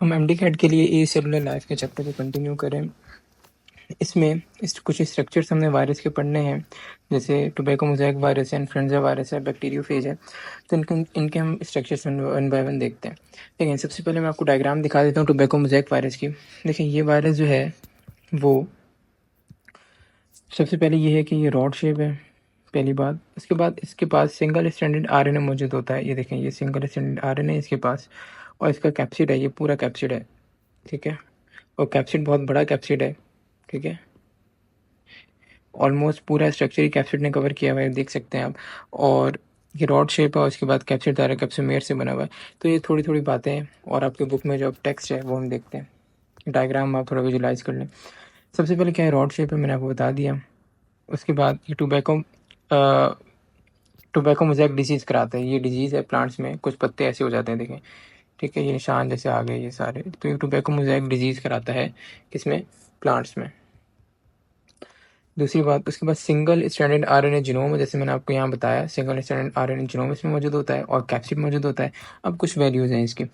हम MD cat के लिए ए सेलुलर लाइफ के चैप्टर को कंटिन्यू करें। इसमें कुछ स्ट्रक्चर्स हमने वायरस के पढ़ने हैं, जैसे टोबैको मोज़ेक वायरस है, इन्फ्लुएंजा वायरस है, बैक्टीरियोफेज है। तो इनके हम स्ट्रक्चर्स वन बाय वन देखते हैं। देखिए, सबसे पहले मैं आपको डायग्राम दिखा देता हूँ टोबैको मोज़ेक वायरस की। देखिए, ये वायरस जो है वो सबसे पहले ये है कि ये रॉड शेप है, पहली बात। उसके बाद इसके पास सिंगल स्ट्रैंडेड आरएनए मौजूद होता है। ये देखें, ये सिंगल स्ट्रैंडेड आरएनए है इसके पास, और इसका कैप्सिड है, ये पूरा कैप्सिड है, ठीक है। और कैप्सिड बहुत बड़ा कैप्सिड है, ठीक है। ऑलमोस्ट पूरा स्ट्रक्चर ही कैप्सिड ने कवर किया हुआ है, देख सकते हैं आप। और ये रॉड शेप है, और उसके बाद कैप्सिड दायरा कैप्सोमेर से बना हुआ है। तो ये थोड़ी थोड़ी बातें हैं, और आपके बुक में जो टेक्स्ट है वो हम देखते हैं। डायग्राम आप थोड़ा विजुलाइज कर लें। सबसे पहले क्या है, रॉड शेप है, मैंने आपको बता दिया। उसके बाद ये टोबैको मोज़ेक डिजीज़ कराता है। ये डिजीज़ है प्लांट्स में, कुछ पत्ते ऐसे हो जाते हैं, देखें, ठीक है। ये निशान जैसे आ गए ये सारे, तो ये टोबैको मोज़ेक डिजीज़ कराता है, किसमें, प्लांट्स में। दूसरी बात, उसके बाद सिंगल स्ट्रैंडेड आरएनए जीनोम, जैसे मैंने आपको यहाँ बताया, सिंगल स्ट्रैंडेड आरएनए जीनोम इसमें मौजूद होता है, और कैप्सिड मौजूद होता है। अब कुछ वैल्यूज़ हैं इसके।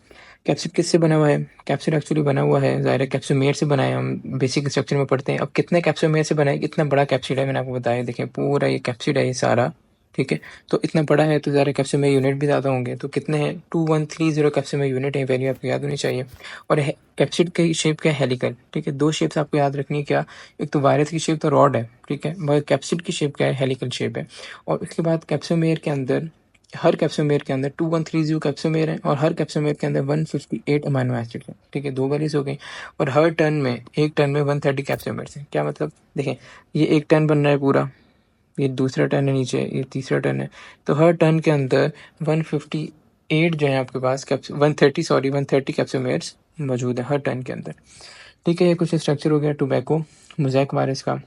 कैप्सिड किससे बना हुआ है? कैप्सिड एक्चुअली बना हुआ है, ज़ाहिर है, कैप्सोमेर से बना है। हम बेसिक स्ट्रक्चर में पढ़ते हैं। अब कितने कैप्सोमेर से बना है, इतना बड़ा कैप्सिड है, मैंने आपको बताया। देखें, पूरा ये कैप्सिड है, ये सारा, ठीक है। तो इतना बड़ा है तो ज़ाहिर है कैप्सोमेर यूनिट भी ज़्यादा होंगे। तो कितने हैं? 2130 कैप्सोमेर यूनिट है। वैल्यू आपको याद होनी चाहिए। और कैप्सिड की शेप क्या है? हेलिकल, ठीक है। दो शेप्स आपको याद रखनी है। क्या? एक तो वायरस की शेप तो रॉड है, ठीक है, मगर कैप्सिड की शेप क्या है? हेलिकल शेप है। और उसके बाद कैप्सोमेर के अंदर, हर कैप्सोमेर के अंदर 2130 कैप्सोमेर है, और हर कैप्सोमेर के अंदर 158 अमाइनो एसिड है, ठीक है। दो वैल्यूज हो गई। और हर टन में, एक टन में 130 कैप्सोमेर है। क्या मतलब? देखें, ये एक टन बन रहा है पूरा, ये दूसरा टन है नीचे, ये तीसरा टन है। तो हर टन के अंदर 158 जो है आपके पास 130 कैप्सोमेर्स मौजूद है हर टन के अंदर, ठीक है। ये कुछ स्ट्रक्चर हो गया टोबैको मोज़ेक वायरस का।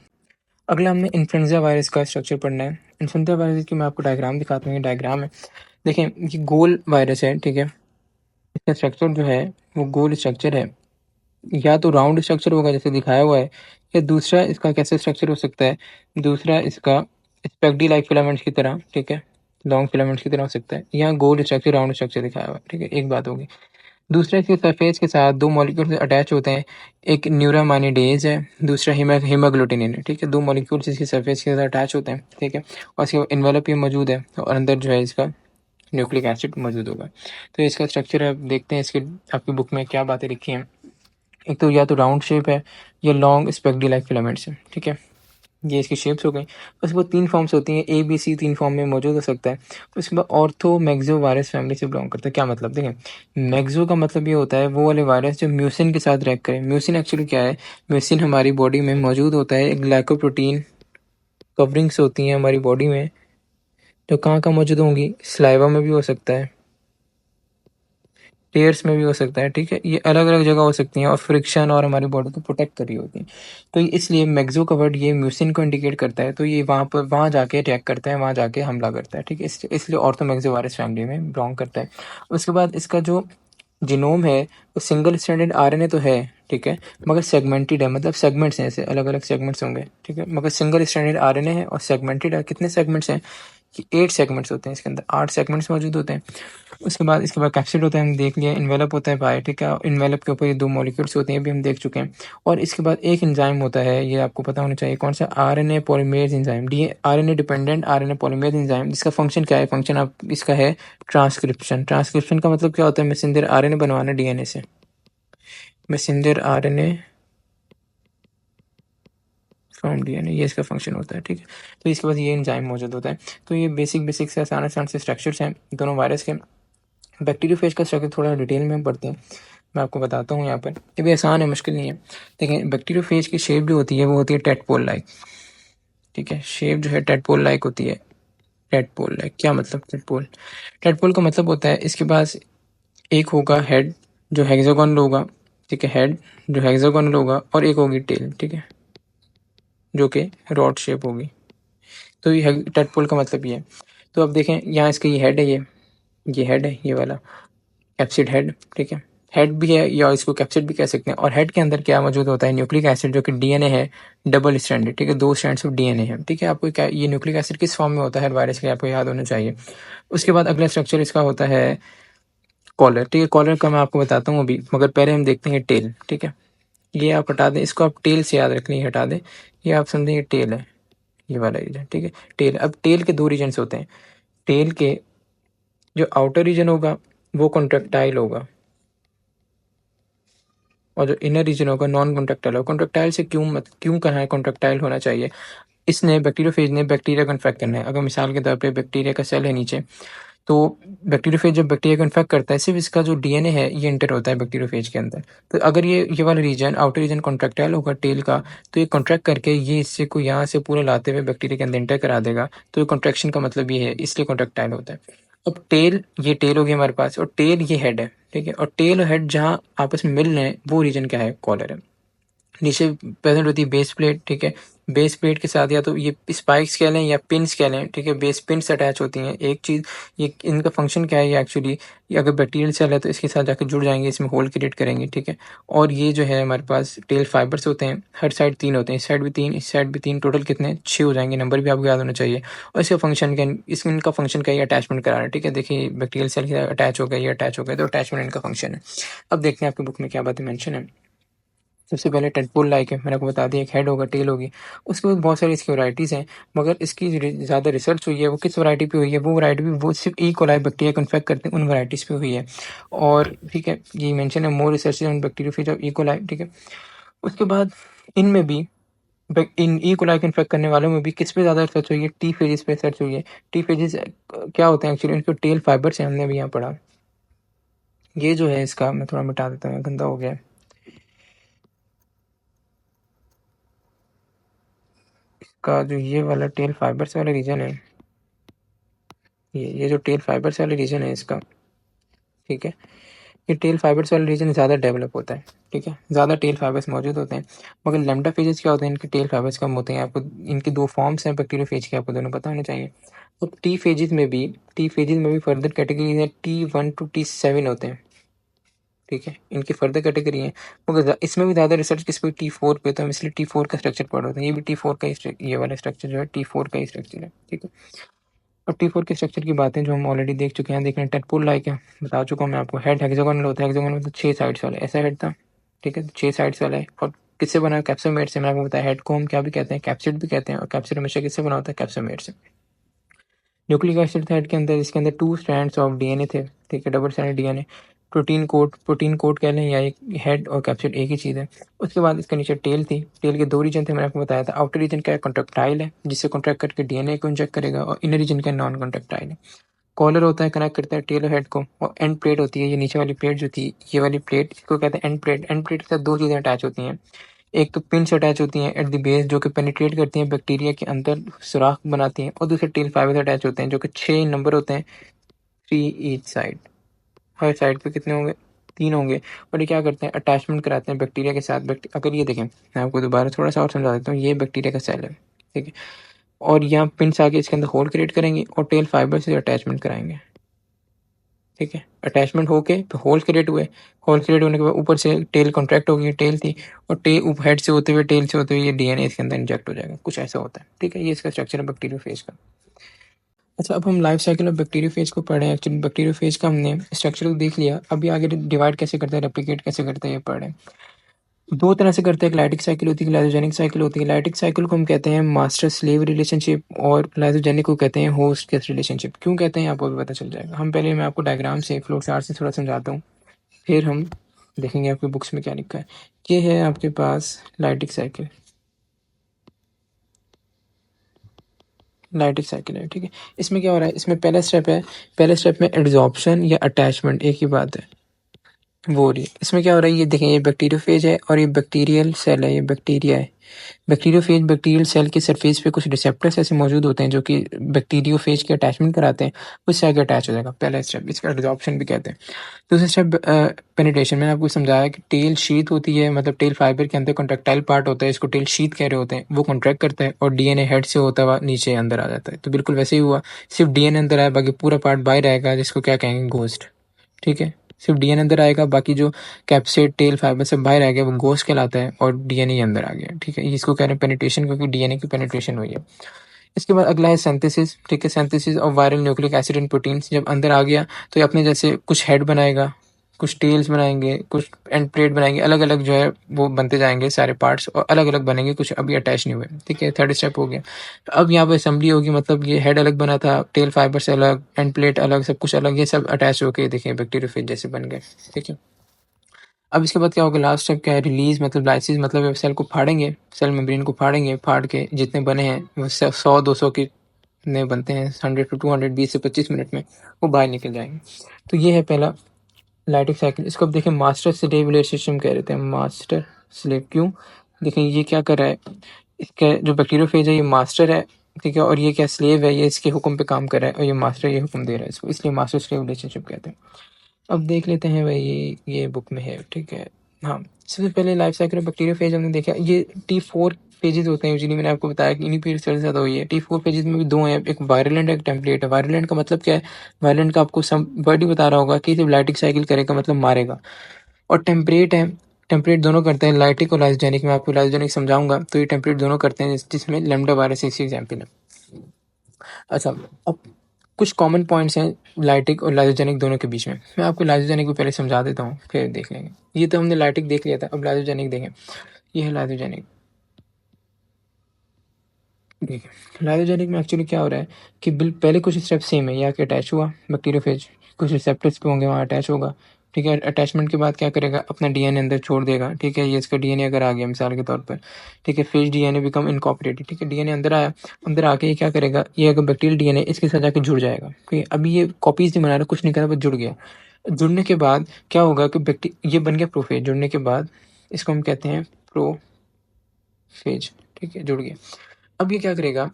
अगला हमने इन्फ्लुएंजा वायरस का स्ट्रक्चर पढ़ना है। इन्फ्लुएंजा वायरस की मैं आपको डायग्राम दिखाता हूँ। ये डायग्राम है, देखें, ये गोल वायरस है, ठीक है। इसका स्ट्रक्चर जो है वो गोल स्ट्रक्चर है, या तो राउंड स्ट्रक्चर होगा जैसे दिखाया हुआ है, या दूसरा इसका कैसे स्ट्रक्चर हो सकता है, दूसरा इसका स्पेगडी लाइक फिलामेंट्स की तरह, ठीक है, लॉन्ग फिलामेंट्स की तरह हो सकता है। यहाँ गोल स्ट्रक्चर, राउंड स्ट्रक्चर दिखाया हुआ है, ठीक है, एक बात होगी। दूसरा, इसके सरफेस के साथ दो मॉलिक्यूल्स अटैच होते हैं। एक न्यूरामाइनिडेज है, दूसरा हीमाग्लूटिनिन है, ठीक है। दो मॉलिक्यूल्स इसके सरफेस के साथ अटैच होते हैं, ठीक है। और इसके इन्वेलप ये मौजूद है, और अंदर जो है इसका न्यूक्लिक एसिड मौजूद होगा। तो इसका स्ट्रक्चर है, देखते हैं इसके आपकी बुक में क्या बातें लिखी हैं। एक तो या तो राउंड शेप है, या लॉन्ग स्पेगडी लाइक फिलामेंट्स है, ठीक है। ये इसकी शेप्स हो गई। उसके बाद तीन फॉर्म्स होती हैं, ए बी सी, तीन फॉर्म में मौजूद हो सकता है। उसके बाद ऑर्थो मैक्सो वायरस फैमिली से बिलोंग करता है। क्या मतलब? देखें, मैक्सो का मतलब ये होता है वो वाले वायरस जो म्यूसिन के साथ रैक करें। म्यूसिन एक्चुअली क्या है? म्यूसिन हमारी बॉडी में मौजूद होता है, एक ग्लाइकोप्रोटीन कवरिंग्स होती हैं हमारी बॉडी में, जो कहाँ कहाँ मौजूद होंगी? स्लाइवा में भी हो सकता है, टेयर्स में भी हो सकता है, ठीक है। ये अलग अलग जगह हो सकती हैं, और फ्रिक्शन और हमारी बॉडी को प्रोटेक्ट कर रही होती हैं। तो इसलिए मैक्सो का वर्ड ये म्यूसिन को इंडिकेट करता है। तो ये वहाँ जाके अटैक करता है, वहाँ जाके हमला करता है, ठीक है। इसलिए ऑर्थोमैक्सो वायरस फैमिली में बिलोंग करता है। उसके बाद इसका जो जीनोम है वो सिंगल स्ट्रैंडेड आरएनए तो है, ठीक है, मगर सेगमेंटेड है, मतलब सेगमेंट्स हैं, ऐसे अलग अलग सेगमेंट्स होंगे, ठीक है। मगर सिंगल स्ट्रैंडेड आरएनए है और सेगमेंटेड है। कितने सेगमेंट्स हैं? कि 8 सेगमेंट्स होते हैं इसके अंदर, 8 सेगमेंट्स मौजूद होते हैं। इसके बाद कैप्सिड होता है, हम देख लिया। इन्वेलप होता है बाय, ठीक है। इन्वेलप के ऊपर ये दो मॉलिक्यूल्स होते हैं, भी हम देख चुके हैं। और इसके बाद एक एंजाइम होता है, ये आपको पता होना चाहिए कौन सा, RNA polymerase enzyme, D RNA dependent RNA polymerase enzyme, जिसका फंक्शन क्या है? फंक्शन आप इसका है ट्रांसक्रिप्शन। ट्रांसक्रिप्शन का मतलब क्या होता है? मैसेंजर आरएनए बनवाना डीएनए से, मैसेंजर आरएनए फ्रॉम डीएनए, ये इसका फंक्शन होता है, ठीक है। तो इसके बाद ये एंजाइम मौजूद होता है। तो ये बेसिक से आसान आसान से स्ट्रक्चर्स हैं दोनों वायरस के। बैक्टीरियोफेज का स्ट्रक्चर थोड़ा डिटेल में हम पढ़ते हैं, मैं आपको बताता हूँ यहाँ पर। ये भी आसान है, मुश्किल नहीं है। देखें, बैक्टीरियोफेज की शेप जो होती है वो होती है टेडपोल लाइक, ठीक है। शेप जो है टेडपोल लाइक होती है। टेडपोल लाइक क्या मतलब? टेडपोल का मतलब होता है इसके पास एक होगा हेड जो हेक्सागोनल होगा, ठीक है, हेड जो हेक्सागोनल होगा, और एक होगी टेल, ठीक है, जो कि रॉड शेप होगी। तो ये टेडपोल का मतलब ये है। तो अब देखें, यहाँ इसका ये हेड है, ये हेड है, ये वाला कैप्सिड हेड, ठीक है। हेड भी है, या इसको कैप्सिड भी कह सकते हैं। और हेड के अंदर क्या मौजूद होता है? न्यूक्लिक एसिड, जो कि डीएनए है, डबल स्ट्रैंडेड, ठीक है, दो स्ट्रैंड्स ऑफ डीएनए है, ठीक है। आपको क्या, ये न्यूक्लिक एसिड किस फॉर्म में होता है वायरस के, आपको याद होना चाहिए। उसके बाद अगला स्ट्रक्चर इसका होता है कॉलर, ठीक है। कॉलर का मैं आपको बताता हूँ अभी, मगर पहले हम देखते हैं टेल, ठीक है। ये आप हटा दें, इसको आप टेल से याद रख लें, हटा दें। ये आप समझें ये टेल है, ये वाला रीजन, ठीक है। टेल, अब टेल के दो रीजन्स होते हैं। टेल के जो आउटर रीजन होगा वो कॉन्ट्रेक्टाइल होगा, और जो इनर रीजन होगा नॉन कॉन्ट्रेक्टाइल होगा। कॉन्ट्रेक्टाइल से क्यों कहा है कॉन्ट्रेक्टाइल होना चाहिए? इसने बैक्टीरियोफेज ने बैक्टीरिया को इन्फेक्ट करना है। अगर मिसाल के तौर पे बैक्टीरिया का सेल है नीचे, तो बैक्टीरियोफेज जब बैक्टीरिया को इन्फेक्ट करता है, सिर्फ इसका जो डीएनए है ये एंटर होता है बैक्टीरियोफेज के अंदर। तो अगर ये वाला रीजन, आउटर रीजन कॉन्ट्रेक्टाइल होगा टेल का, तो ये कॉन्ट्रैक्ट करके ये हिस्से को यहाँ से पूरा लाते हुए बैक्टीरिया के अंदर एंटर करा देगा। तो ये कॉन्ट्रैक्शन का मतलब ये है, इसलिए कॉन्ट्रेक्टाइल होता है। अब टेल, ये टेल हो गया हमारे पास, और टेल ये हेड है, ठीक है। और टेल और हेड जहाँ आपस में मिल रहे हैं वो रीजन क्या है? कॉलर है। नीचे प्रेजेंट होती है बेस प्लेट, ठीक है। बेस प्लेट के साथ या तो ये स्पाइक्स कह लें या पिन्स कह लें, ठीक है। बेस पिन्स अटैच होती हैं। एक चीज़, ये इनका फंक्शन क्या है? ये एक्चुअली, ये अगर बैक्टीरियल सेल है तो इसके साथ जाकर जुड़ जाएंगे, इसमें होल क्रिएट करेंगे, ठीक है। और ये जो है हमारे पास टेल फाइबर्स होते हैं, हर साइड 3 होते हैं, इस साइड भी 3, इस साइड भी 3, टोटल कितने? 6 हो जाएंगे। नंबर भी आपको याद होना चाहिए। और इसका फंक्शन क्या? इनका फंक्शन क्या है? अटैचमेंट कराना है, ठीक है। देखिए बैक्टीरियल सेल के साथ अटैच हो गया, ये अटैच हो गया, तो अटैचमेंट इनका फंक्शन है। अब देखते हैं आपकी बुक में क्या बातें मेंशन है। सबसे पहले टेडपोल लाइक है, मैंने आपको बता दिया, एक हेड होगा, टेल होगी। उसके बाद बहुत सारी इसकी वैराइटीज़ हैं, मगर इसकी ज़्यादा रिसर्च हुई है वो किस वैरायटी पे हुई है? वो वैरायटी भी वो सिर्फ ई कोलाई बैक्टीरिया को इन्फेक्ट करते हैं उन वैराइटीज़ पे हुई है। और ठीक है, ये मेंशन है more research on bacteriophage of E coli, ठीक है। उसके बाद इनमें भी, इन ई कोलाई को इन्फेक्ट करने वालों में भी किस पे ज़्यादा रिसर्च हुई है? टी फेजिस पे रिसर्च हुई है। टी फेजिस क्या होते हैं एक्चुअली? इनके टेल फाइबर्स हैं, हमने अभी यहाँ पढ़ा। ये जो है इसका, मैं थोड़ा मिटा देता हूँ, गंदा हो गया है। इसका जो ये वाला टेल फाइबर्स वाला रीजन है, ये जो टेल फाइबर्स वाला रीजन है इसका, ठीक है। ये टेल फाइबर्स वाला रीजन ज़्यादा डेवलप होता है, ठीक है। ज़्यादा टेल फाइबर्स मौजूद होते हैं। मगर लैम्डा फेजेस क्या होते हैं? इनके टेल फाइबर्स कम होते हैं। आपको इनके दो फॉर्म्स हैं बैक्टीरियोफेज के, आपको दोनों पता होने चाहिए। तो टी फेजेस में भी फर्दर कैटेगरीज हैं, T1 to T7 होते हैं, ठीक है। इनकी फर्दर कैटेगरी है, मगर इसमें भी ज़्यादा रिसर्च किस पे? T4 पे। तो हम इसलिए T4 का स्ट्रक्चर पढ़ रहे हैं। ये भी T4 का ही, ये वाला स्ट्रक्चर जो है T4 का ही स्ट्रक्चर है, ठीक है। अब T4 के स्ट्रक्चर की बातें जो हम ऑलरेडी देख चुके हैं, देख रहे हैं टेडपोल लाइक है, बता चुका हूँ मैं आपको। हेड हेक्सागोनल होता है, हेक्सागोनल मतलब 6 साइड्स वाला, ऐसा हेड था, ठीक है। 6 साइड्स वाला है, और किससे बना है? कैप्सोमेट से। मैंने आपको बताया हेड को हम क्या भी कहते हैं? कैप्सिड भी कहते हैं। और कैप्सिड हमेशा किससे बना होता है? कैप्सोमेट से। न्यूक्लिक एसिड था हेड के अंदर, इसके अंदर 2 स्ट्रैंड्स ऑफ डीएनए थे, ठीक है, double stranded DNA. Protein code कह लें, या एक हेड और कैप्सिड एक ही चीज़ है। उसके बाद इसके नीचे टेल थी। टेल के 2 रीजन थे, मैंने आपको बताया था। आउटर रीजन क्या है? कॉन्ट्रेक्टाइल है, जिससे कॉन्ट्रैक्ट करके डीएनए को इंजेक्ट करेगा, और इनर रीजन का नॉन कॉन्ट्रेक्टाइल है। कॉलर होता है, कनेक्ट करता है टेल और हेड को। और एंड प्लेट होती है, ये नीचे वाली प्लेट जो थी, ये वाली प्लेट, इसको कहते हैं एंड प्लेट। एंड प्लेट के साथ 2 चीज़ें अटैच होती हैं। एक तो पिन से अटैच होती हैं एट द बेस, जो कि पेनिट्रेट करती हैं बैक्टीरिया के अंदर, सुराख बनाती हैं। और दूसरे टेल फाइबर से अटैच होते हैं, जो कि 6 नंबर होते हैं, 3 ईच साइड। हर साइड पे कितने होंगे? 3 होंगे। और ये क्या करते हैं? अटैचमेंट कराते हैं बैक्टीरिया के साथ। अगर ये देखें, मैं आपको दोबारा थोड़ा सा और समझा देता हूँ। ये बैक्टीरिया का सेल है, ठीक है। और यहाँ पिन्स आके इसके अंदर होल क्रिएट करेंगे और टेल फाइबर से अटैचमेंट कराएंगे, ठीक है। अटैचमेंट होके तो होल क्रिएट हुए। होल क्रिएट होने के बाद ऊपर से टेल कॉन्ट्रैक्ट होगी, टेल थी, और हेड से होते हुए, टेल से होते हुए ये डीएनए इसके अंदर इंजेक्ट हो जाएगा। कुछ ऐसा होता है, ठीक है। ये इसका स्ट्रक्चर है बैक्टीरियोफेज का। अच्छा, अब हम लाइफ साइकिल ऑफ बैक्टीरियोफेज को पढ़े। एक्चुअली बैक्टीरियोफेज का हमने स्ट्रक्चर देख लिया, अभी आगे डिवाइड कैसे करता है, रेप्लिकेट कैसे करता है, ये पढ़े। 2 तरह से करते हैं, एक लाइटिक साइकिल होती है, लाइसोजेनिक साइकिल होती है। लाइटिक साइकिल को हम कहते हैं मास्टर स्लेव रिलेशनशिप, और लाइसोजेनिक को कहते हैं होस्ट गेस्ट रिलेशनशिप। क्यों कहते हैं आपको भी पता चल जाएगा। हम पहले, मैं आपको डायग्राम से, फ्लो चार्ट से थोड़ा समझाता हूँ, फिर हम देखेंगे आपकी बुक्स में क्या लिखा है। ये है आपके पास लाइटिक साइकिल, लाइटिक साइकिल है, ठीक है। इसमें क्या हो रहा है? इसमें पहला स्टेप है, पहले स्टेप में एड्जॉर्प्शन या अटैचमेंट, एक ही बात है, वो हो रही है। इसमें क्या हो रहा है? ये देखें, ये बैक्टीरियोफेज है और ये बैक्टीरियल सेल है, ये बैक्टीरिया है। बैक्टीरियोफेज, बैक्टीरियल सेल के सरफेस पे कुछ रिसेप्टर्स ऐसे मौजूद होते हैं जो कि बैक्टीरियोफेज के अटैचमेंट कराते हैं, उससे आगे अटैच हो जाएगा। पहला स्टेप, इसका एब्जॉर्प्शन भी कहते हैं। दूसरा स्टेप पेनिट्रेशन। मैंने आपको समझाया कि टेल शीथ होती है, मतलब टेल फाइबर के अंदर कॉन्ट्रेक्टाइल पार्ट होता है, इसको टेल शीथ कह रहे होते हैं। वो कॉन्ट्रैक्ट करता है और डीएनए हेड से होता हुआ नीचे अंदर आ जाता है। तो बिल्कुल वैसे ही हुआ, सिर्फ डीएनए अंदर आया, बाकी पूरा पार्ट बाहर आएगा, जिसको क्या कहेंगे? घोस्ट, ठीक है। सिर्फ डीएनए अंदर आएगा, बाकी जो कैप्सेट टेल फाइबर सब बाहर आ गया, वो घोस्ट कहलाता है, और डीएनए अंदर आ गया, ठीक है। इसको कह रहे हैं पेनिट्रेशन, क्योंकि डीएनए की पेनिट्रेशन हुई है। इसके बाद अगला है सिंथेसिस, ठीक है? Synthesis of viral nucleic acid and proteins. जब अंदर आ गया तो ये अपने जैसे कुछ हेड बनाएगा, कुछ टेल्स बनाएंगे, कुछ एंड प्लेट बनाएंगे, अलग अलग जो है वो बनते जाएंगे सारे पार्ट्स, और अलग अलग बनेंगे, कुछ अभी अटैच नहीं हुए, ठीक है? थर्ड स्टेप हो गया। अब यहाँ पे असेंबली होगी, मतलब ये हेड अलग बना था, टेल फाइबर से अलग, एंड प्लेट अलग, सब कुछ अलग, ये सब अटैच होके देखिए बैक्टीरियोफेज जैसे बन गए, ठीक है? अब इसके बाद क्या होगा, लास्ट स्टेप क्या है, रिलीज मतलब लाइसिस, मतलब सेल को फाड़ेंगे, सेल मेम्ब्रेन को फाड़ेंगे, फाड़ के जितने बने हैं वो 100-200 के नए बनते हैं, 100 to 200, 20 से 25 मिनट में वो बाहर निकल जाएंगे। तो ये है पहला लाइटिक साइकिल। इसको अब देखें, मास्टर स्लेव रिलेशनशिप कह रहे थे, मास्टर स्लेव क्यों? देखें ये क्या कर रहा है, इसका जो बैक्टीरियोफेज है ये मास्टर है, ठीक है? और ये क्या स्लेव है, ये इसके हुक्म पे काम कर रहा है, और ये मास्टर ये हुक्म दे रहा है इसको, इसलिए मास्टर स्लेव रिलेशनशिप कहते हैं। अब देख लेते हैं भाई, ये बुक में है, ठीक है? हाँ, सबसे पहले लाइफ साइकिल ऑफ बैक्टीरियोफेज हमने देखा, ये T4 फेजेस होते हैं यूजुअली, मैंने आपको बताया कि इन्हीं पे रिसर्च ज़्यादा हुई है। T4 फेजेस में भी दो हैं, एक वायरलेंट, एक टेम्पलेट है। वायरलेंट का मतलब क्या है? वायरलेंट का आपको सम वर्ड ही बता रहा होगा कि सिर्फ लाइटिक साइकिल करेगा, मतलब मारेगा। और टेम्परेट है, टेम्परेट दोनों करते हैं, लाइटिक और लाइसोजेनिक। मैं आपको लाइसोजेनिक समझाऊंगा, तो ये टेम्परेट दोनों करते हैं, जिसमें लैम्डा वायरस इसी एग्जाम्पल है। अच्छा, अब कुछ कॉमन पॉइंट्स हैं लाइटिक और लाइसोजेनिक दोनों के बीच में। मैं आपको लाइसोजेनिक को पहले समझा देता हूँ, फिर देख लेंगे। ये तो हमने लाइटिक देख लिया था, अब लाइसोजेनिक देखें। ये है लाइसोजेनिक, देखिए लाइसोजेनिक में एक्चुअली क्या हो रहा है कि बिल पहले कुछ स्टेप सेम है, यहाँ के अटैच हुआ बैक्टीरियोफेज, कुछ रिसेप्टर्स पे होंगे वहाँ अटैच होगा, ठीक है? अटैचमेंट के बाद क्या करेगा, अपना डीएनए अंदर छोड़ देगा, ठीक है? ये इसका डीएनए अगर आ गया मिसाल के तौर पर, ठीक है? फेज डीएनए बिकम इनकॉर्पोरेटेड, ठीक है? डीएनए अंदर आया, अंदर आके ये क्या करेगा, ये अगर बैक्टीरियल डीएनए इसके साथ जाके जुड़ जाएगा, ठीक है? अभी ये कॉपीज नहीं बना रहा, कुछ नहीं कर रहा, बस जुड़ गया। जुड़ने के बाद क्या होगा कि ये बन गया प्रोफेज। जुड़ने के बाद इसको हम कहते हैं प्रोफेज, ठीक है? जुड़ गया। अब ये क्या करेगा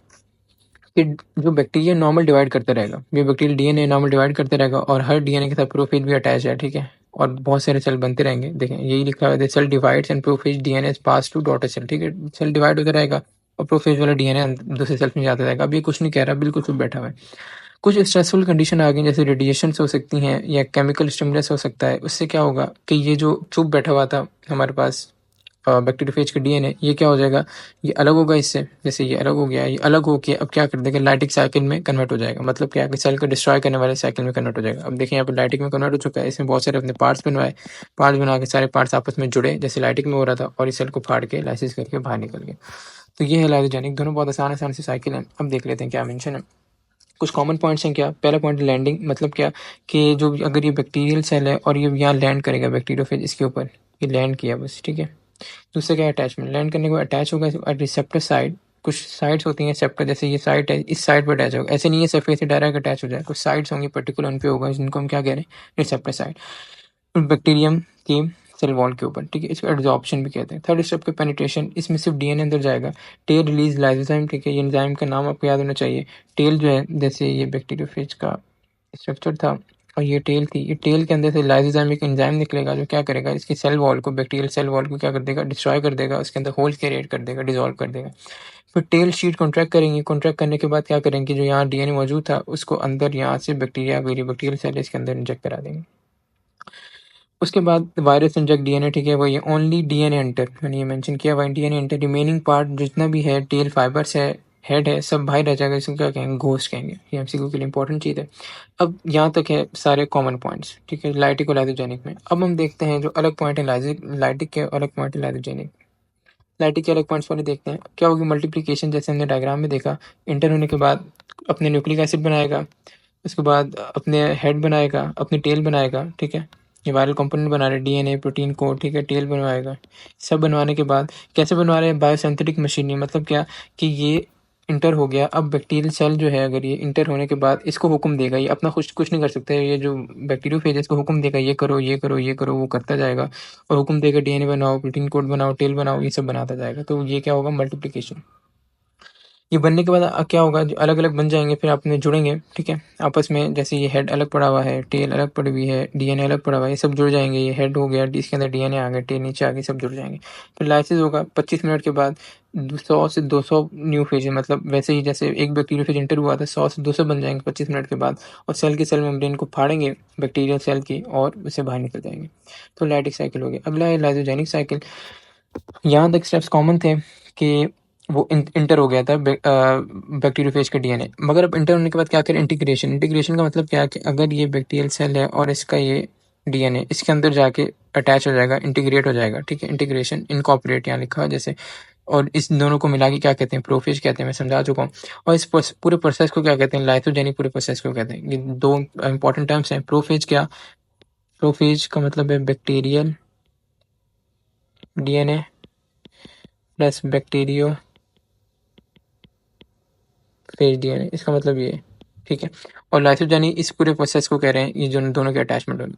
कि जो बैक्टीरिया नॉर्मल डिवाइड करता रहेगा, ये बैक्टीरियल डीएनए नॉर्मल डिवाइड करते रहेगा, और हर डीएनए के साथ प्रोफेज भी अटैच है, ठीक है? और बहुत सारे सेल बनते रहेंगे। देखें यही लिखा हुआ है, cell divides and prophage DNA pass to daughter cell, ठीक है? सेल डिवाइड होता रहेगा और प्रोफेज वाला डीएनए दूसरे सेल में जाता रहेगा। अब ये कुछ नहीं कह रहा, बिल्कुल चुप बैठा हुआ है। कुछ स्ट्रेसफुल कंडीशन आ गई, जैसे रेडिएशन हो सकती हैं या केमिकल स्टिमुलस हो सकता है, उससे क्या होगा कि ये जो चुप बैठा हुआ था हमारे पास बैक्टीरियोफेज का डीएनए, ये क्या हो जाएगा, ये अलग होगा इससे। जैसे ये अलग हो गया, ये अलग होके अब क्या कर देगा, लाइटिक साइकिल में कन्वर्ट हो जाएगा। मतलब क्या है कि सेल को डिस्ट्रॉय करने वाले साइकिल में कन्वर्ट हो जाएगा। अब देखिए यहाँ पे लाइटिक में कन्वर्ट हो चुका है, इसमें बहुत सारे अपने पार्ट्स बनवाए, पार्ट्स बना के सारे पार्ट्स आपस में जुड़े जैसे लाइटिक में हो रहा था, और इस सेल को फाड़ के लाइसिस करके बाहर निकल गए। तो ये है लाइसोजेनिक, दोनों बहुत आसान आसान सी साइकिल है। अब देख लेते हैं क्या मेंशन है। कुछ कॉमन पॉइंट्स हैं क्या? पहला पॉइंट लैंडिंग, मतलब क्या कि जो अगर ये बैक्टीरियल सेल है और ये यहाँ लैंड करेगा बैक्टीरियोफेज इसके ऊपर, ये लैंड किया बस, ठीक है? दूसरा क्या है, अटैचमेंट। लैंड करने के बाद अटैच होगा रिसेप्टर साइड, कुछ साइड्स होती हैं सेप्टर, जैसे ये साइड है, इस साइड पर अटैच होगा। ऐसे नहीं है सरफेस से डायरेक्ट अटैच हो जाए, कुछ साइड्स होंगी पर्टिकुलर, उन पे होगा, जिनको हम क्या कह रहे हैं, रिसेप्टर साइड। बैक्टीरियम की सेल वॉल के ऊपर, ठीक है? इसको एड्सॉर्प्शन भी कहते हैं। थर्ड स्टेप के पेनिट्रेशन, इसमें सिर्फ डीएनए अंदर जाएगा। टेल रिलीज लाइसोजाइम, ठीक है? ये एंजाइम का नाम आपको याद होना चाहिए। टेल जो है, जैसे ये बैक्टीरियोफेज का स्ट्रक्चर था और ये टेल थी, ये टेल के अंदर से लाइसोजाइम एक एंजाइम निकलेगा जो क्या करेगा, इसकी सेल वॉल को, बैक्टीरियल सेल वॉल को क्या कर देगा, डिस्ट्रॉय कर देगा, उसके अंदर होल क्रिएट कर देगा, डिसॉल्व कर देगा। फिर टेल शीट कॉन्ट्रैक्ट करेंगे, कॉन्ट्रैक्ट करने के बाद क्या करेंगे, जो यहाँ डीएनए मौजूद था उसको अंदर यहाँ से बैक्टीरिया बैक्टीरियल सेल इसके अंदर इंजेक्ट करा देंगे। उसके बाद वायरस इंजेक्ट डीएनए, ठीक है? वो ये ओनली डीएनए एंटर, मैंने ये मेंशन किया, वही डीएनए एंटर, रिमेनिंग पार्ट जितना भी है, टेल फाइबर्स है, हेड है, सब बाहर रह जाएगा। इसको क्या कहेंगे, घोस्ट कहेंगे। ये एमसीक्यू के लिए इंपॉर्टेंट चीज़ है। अब यहाँ तक है सारे कॉमन पॉइंट्स, ठीक है? लाइटिक और लाइसोजेनिक में। अब हम देखते हैं जो अलग पॉइंट है, लाइटिक के अलग पॉइंट है लाइसोजेनिक। लाइटिक के अलग पॉइंट्स वाले देखते हैं। क्या होगी, मल्टीप्लिकेशन, जैसे हमने डायग्राम में देखा, इंटर होने के बाद अपने न्यूक्लिक एसिड बनाएगा, उसके बाद अपने हेड बनाएगा, अपनी टेल बनाएगा, ठीक है? ये वायरल कंपोनेंट बना रहे, डीएनए प्रोटीन कोड, ठीक है? टेल बनवाएगा। सब बनवाने के बाद कैसे बनवा रहे हैं, बायोसिंथेटिक मशीनरी। मतलब क्या कि ये इंटर हो गया, अब बैक्टीरियल सेल जो है, अगर ये इंटर होने के बाद इसको हुक्म देगा, ये अपना कुछ नहीं कर सकता है, ये जो बैक्टीरियोफेज है इसको हुक्म देगा, ये करो ये करो ये करो, वो करता जाएगा, और हुक्म देगा डीएनए बनाओ, प्रोटीन कोड बनाओ, टेल बनाओ, ये सब बनाता जाएगा। तो ये क्या होगा, मल्टीप्लिकेशन। ये बनने के बाद क्या होगा, जो अलग अलग बन जाएंगे, फिर आपने जुड़ेंगे, ठीक है? आपस में, जैसे ये हेड अलग पड़ा हुआ है, टेल अलग पड़ी हुई है, डीएनए अलग पड़ा हुआ है, ये सब जुड़ जाएंगे। ये हेड हो गया, इसके अंदर डीएनए आ गया, टेल नीचे आ गई, सब जुड़ जाएंगे। फिर लाइसिस होगा 25 मिनट के बाद। 100 से 200 न्यू फेज, मतलब वैसे ही जैसे एक बैक्टीरिया फेज इंटर हुआ था, 100 से 200 बन जाएंगे 25 मिनट के बाद, और सेल की सेल मेम्ब्रेन को फाड़ेंगे बैक्टीरियल सेल की, और उससे बाहर निकल जाएंगे। तो लाइटिक साइकिल हो गया। अगला है लाइसोजेनिक साइकिल। यहाँ तक स्टेप्स कॉमन थे कि वो इंटर हो गया था बैक्टीरियोफेज का डीएनए। मगर अब इंटर होने के बाद क्या करें, इंटीग्रेशन। इंटीग्रेशन का मतलब क्या है कि अगर ये बैक्टीरियल सेल है और इसका ये डीएनए इसके अंदर जाके अटैच हो जाएगा, इंटीग्रेट हो जाएगा, ठीक है। इंटीग्रेशन, इनकॉर्पोरेट यहाँ लिखा है जैसे। और इस दोनों को मिला के क्या कहते हैं, प्रोफेज कहते हैं, मैं समझा चुका हूँ। और इस पूरे प्रोसेस को क्या कहते हैं, लाइसोजेनिक पूरे प्रोसेस को कहते हैं। ये दो इंपॉर्टेंट टर्म्स हैं। प्रोफेज क्या, प्रोफेज का मतलब है bacterial DNA plus bacterio phase DNA, इसका मतलब ये है, ठीक है। और लाइसोजानी इस पूरे प्रोसेस को कह रहे हैं, ये जो दोनों के अटैचमेंट होने।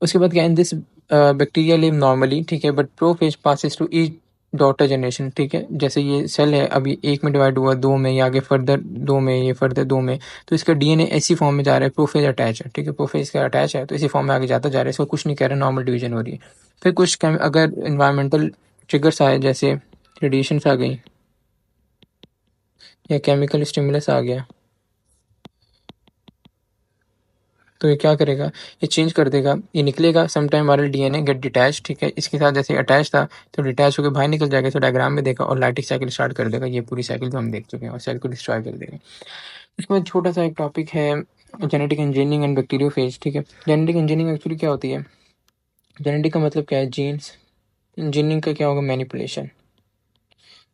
उसके बाद क्या है, दिस बैक्टीरिया लिव नॉर्मली, ठीक है, but prophage passes to each daughter generation, ठीक है। जैसे ये सेल है अभी एक में डिवाइड हुआ, दो में, या आगे फर्दर दो में, ये फर्दर दो में, तो इसका डीएनए ऐसी फॉर्म में जा रहा है, प्रोफेज अटैच है, ठीक है। प्रोफेज का अटैच है तो इसी फॉर्म में आगे जाता जा रहा है, इसको कुछ नहीं कह रहा, नॉर्मल डिवीजन हो रही है। फिर कुछ अगर इन्वायरमेंटल ट्रिगर्स आए, जैसे रेडिएशन आ गई या केमिकल स्टिमुलस आ गया, तो ये क्या करेगा, ये चेंज कर देगा, ये निकलेगा। समटाइम हमारा डीएनए गेट डिटैच, ठीक है, इसके साथ जैसे अटैच था तो डिटैच होकर बाहर निकल जाएगा, तो डायग्राम में देखा, और लाइटिक साइकिल स्टार्ट कर देगा। ये पूरी साइकिल तो हम देख चुके हैं, और सेल को डिस्ट्रॉय कर देगा। इसके बाद छोटा सा एक टॉपिक है जेनेटिक इंजीनियरिंग एंड बैक्टीरियोफेज, ठीक है। जेनेटिक इंजीनियरिंग एक्चुअली क्या होती है, जेनेटिक का मतलब क्या है, जीन्स। इंजीनियरिंग का क्या होगा, मैनिपुलेशन।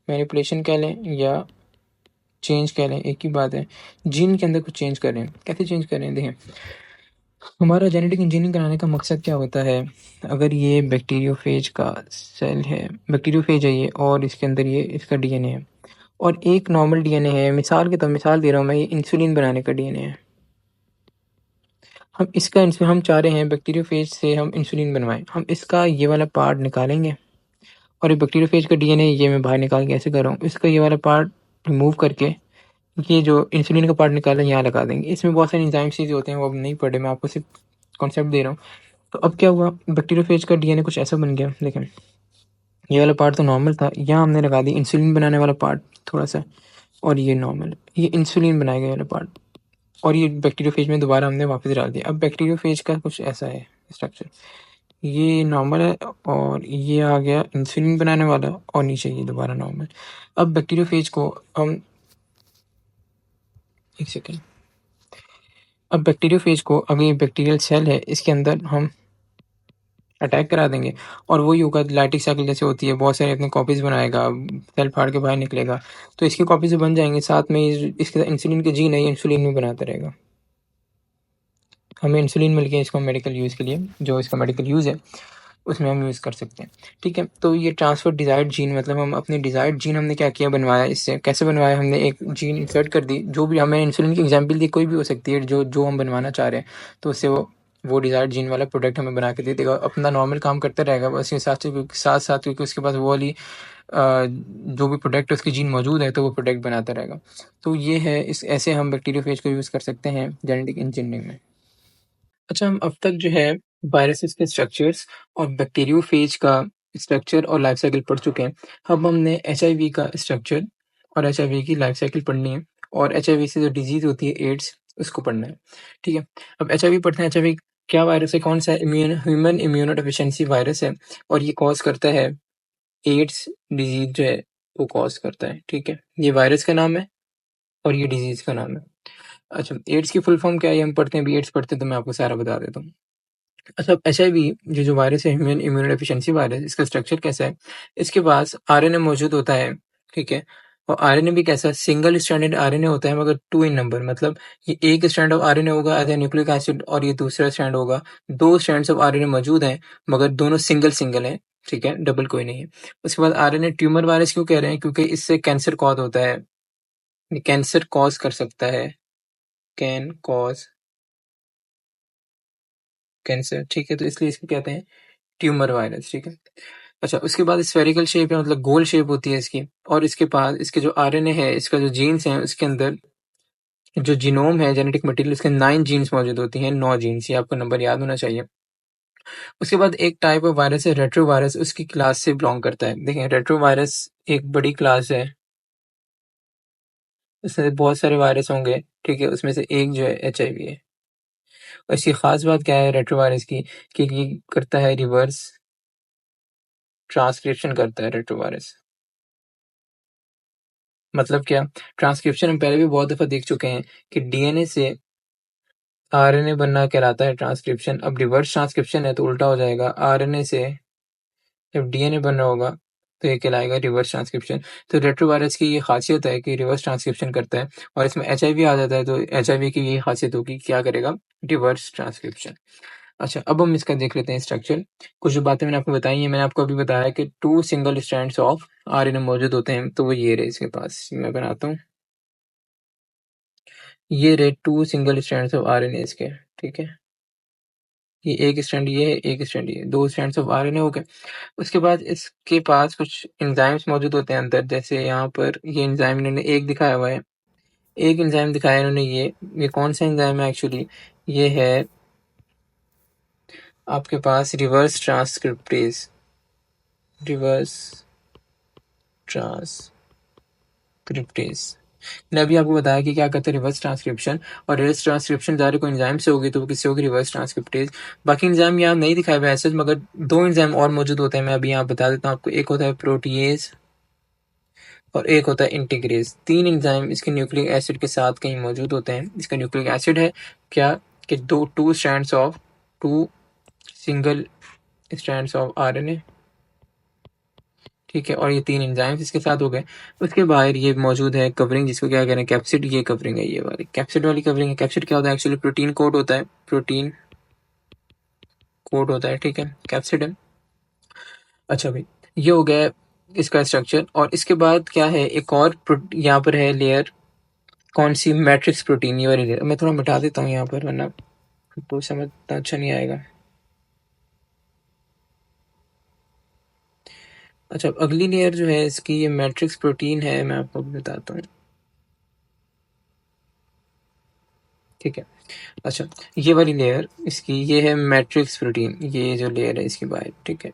मैनिपुलेशन कह लें या चेंज कह लें, एक ही बात है। जीन के अंदर कुछ चेंज कर रहे हैं, कैसे चेंज कर रहे हैं, देखें। हमारा जेनेटिक इंजीनियरिंग कराने का मकसद क्या होता है, अगर ये बैक्टीरियोफेज का सेल है, बैक्टीरियोफेज है ये, और इसके अंदर ये इसका डीएनए है, और एक नॉर्मल डीएनए है, मिसाल के तौर मिसाल दे रहा हूँ मैं, ये इंसुलिन बनाने का डीएनए है। हम चाह रहे हैं बैक्टीरियोफेज से हम इंसुलिन बनवाएं। हम इसका ये वाला पार्ट निकालेंगे, और ये बैक्टीरियोफेज का डीएनए ये मैं बाहर निकाल के ऐसे कर रहा हूँ, इसका ये वाला पार्ट रिमूव करके ये जो इंसुलिन का पार्ट निकाला यहाँ लगा देंगे। इसमें बहुत सारे एंजाइम चीज़ें होते हैं, वो अब नहीं पढ़े, मैं आपको सिर्फ कॉन्सेप्ट दे रहा हूँ। तो अब क्या हुआ, बैक्टीरियोफेज का डीएनए कुछ ऐसा बन गया, देखें। ये वाला पार्ट तो नॉर्मल था, यहाँ हमने लगा दी इंसुलिन बनाने वाला पार्ट थोड़ा सा, और ये नॉर्मल, ये इंसुलिन बनाएगा ये वाला पार्ट, और ये बैक्टीरियोफेज में दोबारा हमने वापस डाल दिया। अब बैक्टीरियोफेज का कुछ ऐसा है स्ट्रक्चर, ये नॉर्मल है, और ये आ गया इंसुलिन बनाने वाला, और नीचे ये दोबारा नॉर्मल। अब बैक्टीरियोफेज को हम, एक सेकेंड, अब बैक्टीरियोफेज को, अगर ये बैक्टीरियल सेल है, इसके अंदर हम अटैक करा देंगे, और वही होगा, लाइटिक साइकिल जैसे होती है, बहुत सारे अपने कॉपीज बनाएगा, सेल फाड़ के बाहर निकलेगा, तो इसकी कॉपीज बन जाएंगे, साथ में इसके इंसुलिन के जीन है, इंसुलिन भी बनाता रहेगा। हमें इंसुलिन मिल गया, इसको मेडिकल यूज़ के लिए, जो इसका मेडिकल यूज़ है उसमें हम यूज़ कर सकते हैं, ठीक है। तो ये ट्रांसफर डिजायर्ड जीन, मतलब हम अपने डिजायर्ड जीन हमने क्या किया, बनवाया। इससे कैसे बनवाया, हमने एक जीन इंसर्ट कर दी, जो भी हमें इंसुलिन की एग्जांपल दी, कोई भी हो सकती है, जो जो हम बनवाना चाह रहे हैं, तो उससे वो डिजायर्ड जीन वाला प्रोडक्ट हमें बना के दे देगा, अपना नॉर्मल काम करता रहेगा, बस ये साथ साथ क्योंकि उसके पास वो वाली जो भी प्रोडक्ट उसकी जीन मौजूद है, तो वो प्रोडक्ट बनाता रहेगा। तो ये है, इस ऐसे हम बैक्टीरियोफेज को यूज़ कर सकते हैं जेनेटिक इंजीनियरिंग में। अच्छा, हम अब तक जो है वायरसेस के स्ट्रक्चर्स और बैक्टीरियोफेज का स्ट्रक्चर और लाइफ साइकिल पढ़ चुके हैं। अब हमने एचआईवी का स्ट्रक्चर और एचआईवी की लाइफ साइकिल पढ़नी है, और एचआईवी से जो डिजीज होती है एड्स, उसको पढ़ना है, ठीक है। अब एचआईवी पढ़ते हैं। एचआईवी क्या वायरस है, कौन सा ह्यूमन इम्यूनो डेफिशिएंसी वायरस है, और ये कॉज करता है एड्स डिजीज जो है, वो कॉज करता है, ठीक है। ये वायरस का नाम है और ये डिजीज का नाम है। अच्छा, एड्स की फुल फॉर्म क्या है, हम पढ़ते हैं, अभी एड्स पढ़ते हैं तो मैं आपको सारा बता देता हूँ। अच्छा, एचआईवी जो वायरस है, ह्यूमन इम्यूनो डेफिशिएंसी वायरस, इसका स्ट्रक्चर कैसा है, इसके पास आरएनए मौजूद होता है, ठीक है। और आरएनए भी कैसा, सिंगल स्ट्रैंडेड आरएनए होता है, मगर 2 इन नंबर, मतलब ये एक स्ट्रैंड ऑफ आरएनए होगा एज ए न्यूक्लिक एसिड, और ये दूसरा स्ट्रैंड होगा। 2 स्ट्रैंड्स ऑफ आरएनए मौजूद हैं, मगर दोनों सिंगल सिंगल हैं, ठीक है, डबल कोई नहीं है। उसके बाद आरएनए ट्यूमर वायरस क्यों कह रहे हैं, क्योंकि इससे कैंसर कॉज होता है, ये कैंसर कॉज कर सकता है, कैन कॉज कैंसर, ठीक है, तो इसलिए इसको कहते हैं ट्यूमर वायरस, ठीक है। अच्छा, उसके बाद स्फेरिकल शेप है, मतलब गोल शेप होती है इसकी, और इसके पास इसके जो आरएनए है, इसका जो जीन्स है, उसके अंदर जो जीनोम है, जेनेटिक मटेरियल, उसके 9 जीन्स मौजूद होती हैं, 9 जीन्स, ये आपको नंबर याद होना चाहिए। उसके बाद एक टाइप ऑफ वायरस है रेट्रो वायरस, उसकी क्लास से बिलोंग करता है। देखें, रेट्रो वायरस एक बड़ी क्लास है, इसमें बहुत सारे वायरस होंगे, ठीक है, उसमें से एक जो है एचआईवी है। और इसकी खास बात क्या है रेट्रो वायरस की, कि ये करता है रिवर्स ट्रांसक्रिप्शन करता है रेट्रो वायरस। मतलब क्या? ट्रांसक्रिप्शन हम पहले भी बहुत दफ़ा देख चुके हैं कि डीएनए से आरएनए बनना कहलाता है ट्रांसक्रिप्शन। अब रिवर्स ट्रांसक्रिप्शन है तो उल्टा हो जाएगा, आरएनए से जब डीएनए बन रहा होगा तो ये कहलाएगा रिवर्स ट्रांसक्रिप्शन। तो रेट्रोवायरस की ये खासियत है कि रिवर्स ट्रांसक्रिप्शन करता है और इसमें एचआईवी आ जाता है, तो एचआईवी की ये खासियत होगी, क्या करेगा? Reverse transcription. अच्छा, अब हम इसका देख लेते हैं स्ट्रक्चर। कुछ जो बातें मैंने आपको बताई हैं, मैंने आपको अभी बताया कि 2 सिंगल स्ट्रैंड्स ऑफ आरएनए मौजूद होते हैं, तो वो ये रहे इसके पास, मैं बनाता हूँ। ये रहे 2 सिंगल स्ट्रैंड्स ऑफ आरएनए इसके, ठीक है? ये एक स्ट्रैंड ये है, एक स्ट्रैंड ये, 2 स्ट्रैंड्स ऑफ आरएनए हो गए। उसके बाद इसके पास कुछ एंजाइम्स मौजूद होते हैं अंदर, जैसे यहाँ पर ये एंजाइम इन्होंने एक दिखाया हुआ है। एक एंजाइम दिखाया है इन्होंने ये कौन-सा एंजाइम है एक्चुअली? ये है आपके पास रिवर्स ट्रांसक्रिप्टेज़, रिवर्स ट्रांसक्रिप्टेज़। मैंने अभी आपको बताया कि क्या करता है रिवर्स ट्रांसक्रिप्शन, और रिवर्स ट्रांसक्रिप्शन ज़ाहिर कोई एंजाइम से होगी तो वो किससे होगी? रिवर्स ट्रांसक्रिप्टेज़। बाकी एंजाइम यहाँ नहीं दिखाए हुए ऐसे, मगर 2 एंजाइम और मौजूद होते हैं, मैं अभी यहाँ बता देता हूँ आपको। एक होता है प्रोटीएज़ और एक होता है इंटीग्रेज़। 3 एंजाइम इसके न्यूक्लिक एसिड के साथ कहीं मौजूद होते हैं। इसका न्यूक्लिक एसिड है क्या? कि 2 strands of 2 single strands of RNA, ठीक है? और ये 3 एंजाइम्स इसके साथ हो गए। उसके बाहर ये मौजूद है कवरिंग, जिसको क्या कह रहे हैं? कैप्सिड। ये कवरिंग है, ये वाली कैप्सिड वाली कवरिंग है। कैप्सिड क्या होता है एक्चुअली? प्रोटीन कोट होता है, प्रोटीन कोट होता है, ठीक है? कैप्सिड है। अच्छा भाई, ये हो गया इसका स्ट्रक्चर। और इसके बाद क्या है? एक और यहाँ पर है लेयर, कौन सी? मैट्रिक्स प्रोटीन, ये वाली लेयर। मैं थोड़ा मिटा देता हूँ यहाँ पर, वरना तो समझना अच्छा नहीं आएगा। अच्छा, अगली लेयर जो है इसकी, ये मैट्रिक्स प्रोटीन है, मैं आपको बताता हूँ, ठीक है? अच्छा, ये वाली लेयर इसकी, ये है मैट्रिक्स प्रोटीन, ये जो लेयर है इसकी बाहर, ठीक है?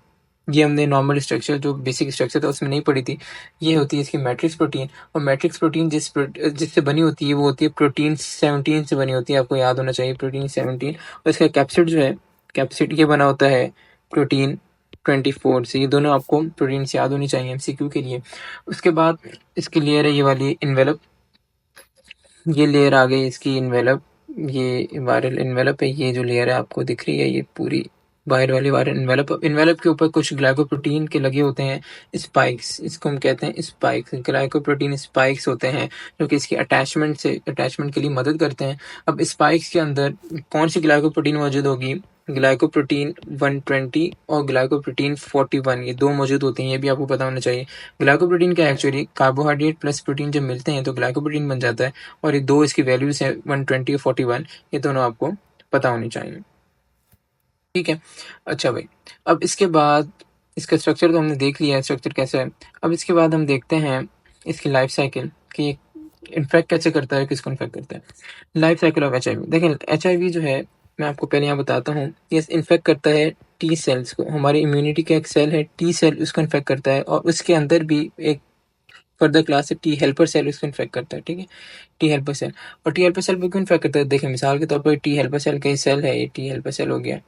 ये हमने नॉर्मल स्ट्रक्चर, जो बेसिक स्ट्रक्चर था उसमें नहीं पढ़ी थी। ये होती है इसकी मैट्रिक्स प्रोटीन। और मैट्रिक्स प्रोटीन जिससे बनी होती है वो होती है प्रोटीन 17 से बनी होती है, आपको याद होना चाहिए, प्रोटीन 17। और इसका कैप्सिड जो है, कैप्सिड ये बना होता है प्रोटीन 24 से। ये दोनों आपको प्रोटीन से याद होनी चाहिए एमसीक्यू के लिए। उसके बाद इसकी लेयर है ये वाली इन्वेलप, ये लेयर आ गई इसकी इन्वेलप, ये वायरल इन्वेलप है। ये जो लेयर है आपको दिख रही है, ये पूरी बाहर वाली वायरल इन्वेलप। इन्वेलप के ऊपर कुछ ग्लाइकोप्रोटीन के लगे होते हैं स्पाइक्स, इसको हम कहते हैं स्पाइक्स। ग्लाइकोप्रोटीन स्पाइक्स होते हैं जो कि इसकी अटैचमेंट के लिए मदद करते हैं। अब स्पाइक्स के अंदर कौन सी ग्लाइकोप्रोटीन मौजूद होगी? ग्लाइकोप्रोटीन 120 और ग्लाइकोप्रोटीन 41, ये 2 मौजूद होते हैं, ये भी आपको पता होना चाहिए। ग्लाइकोप्रोटीन क्या है एक्चुअली? कार्बोहाइड्रेट प्लस प्रोटीन जब मिलते हैं तो ग्लाइकोप्रोटीन बन जाता है। और ये 2 इसकी वैल्यूज है 120 और 41, ये दोनों आपको पता होनी चाहिए, ठीक है? अच्छा भाई, अब इसके बाद इसका स्ट्रक्चर तो हमने देख लिया है, स्ट्रक्चर कैसा है। अब इसके बाद हम देखते हैं इसकी लाइफ साइकिल, कि इन्फेक्ट कैसे करता है, किसको इन्फेक्ट करता है। लाइफ साइकिल ऑफ एचआईवी, देखें एचआईवी जो है, मैं आपको पहले यहाँ बताता हूँ, ये इन्फेक्ट करता है टी सेल्स को। हमारी इम्यूनिटी का एक सेल है टी सेल, उसको इन्फेक्ट करता है। और उसके अंदर भी एक फर्दर क्लास है टी हेल्पर सेल, उसको इन्फेक्ट करता है, ठीक है? T helper cell. और टी हेल्पर सेल भी क्यों इन्फेक्ट करता है? देखिए मिसाल के तौर पर टी हेल्पर सेल का ही सेल है, ये टी हेल्पर सेल हो गया।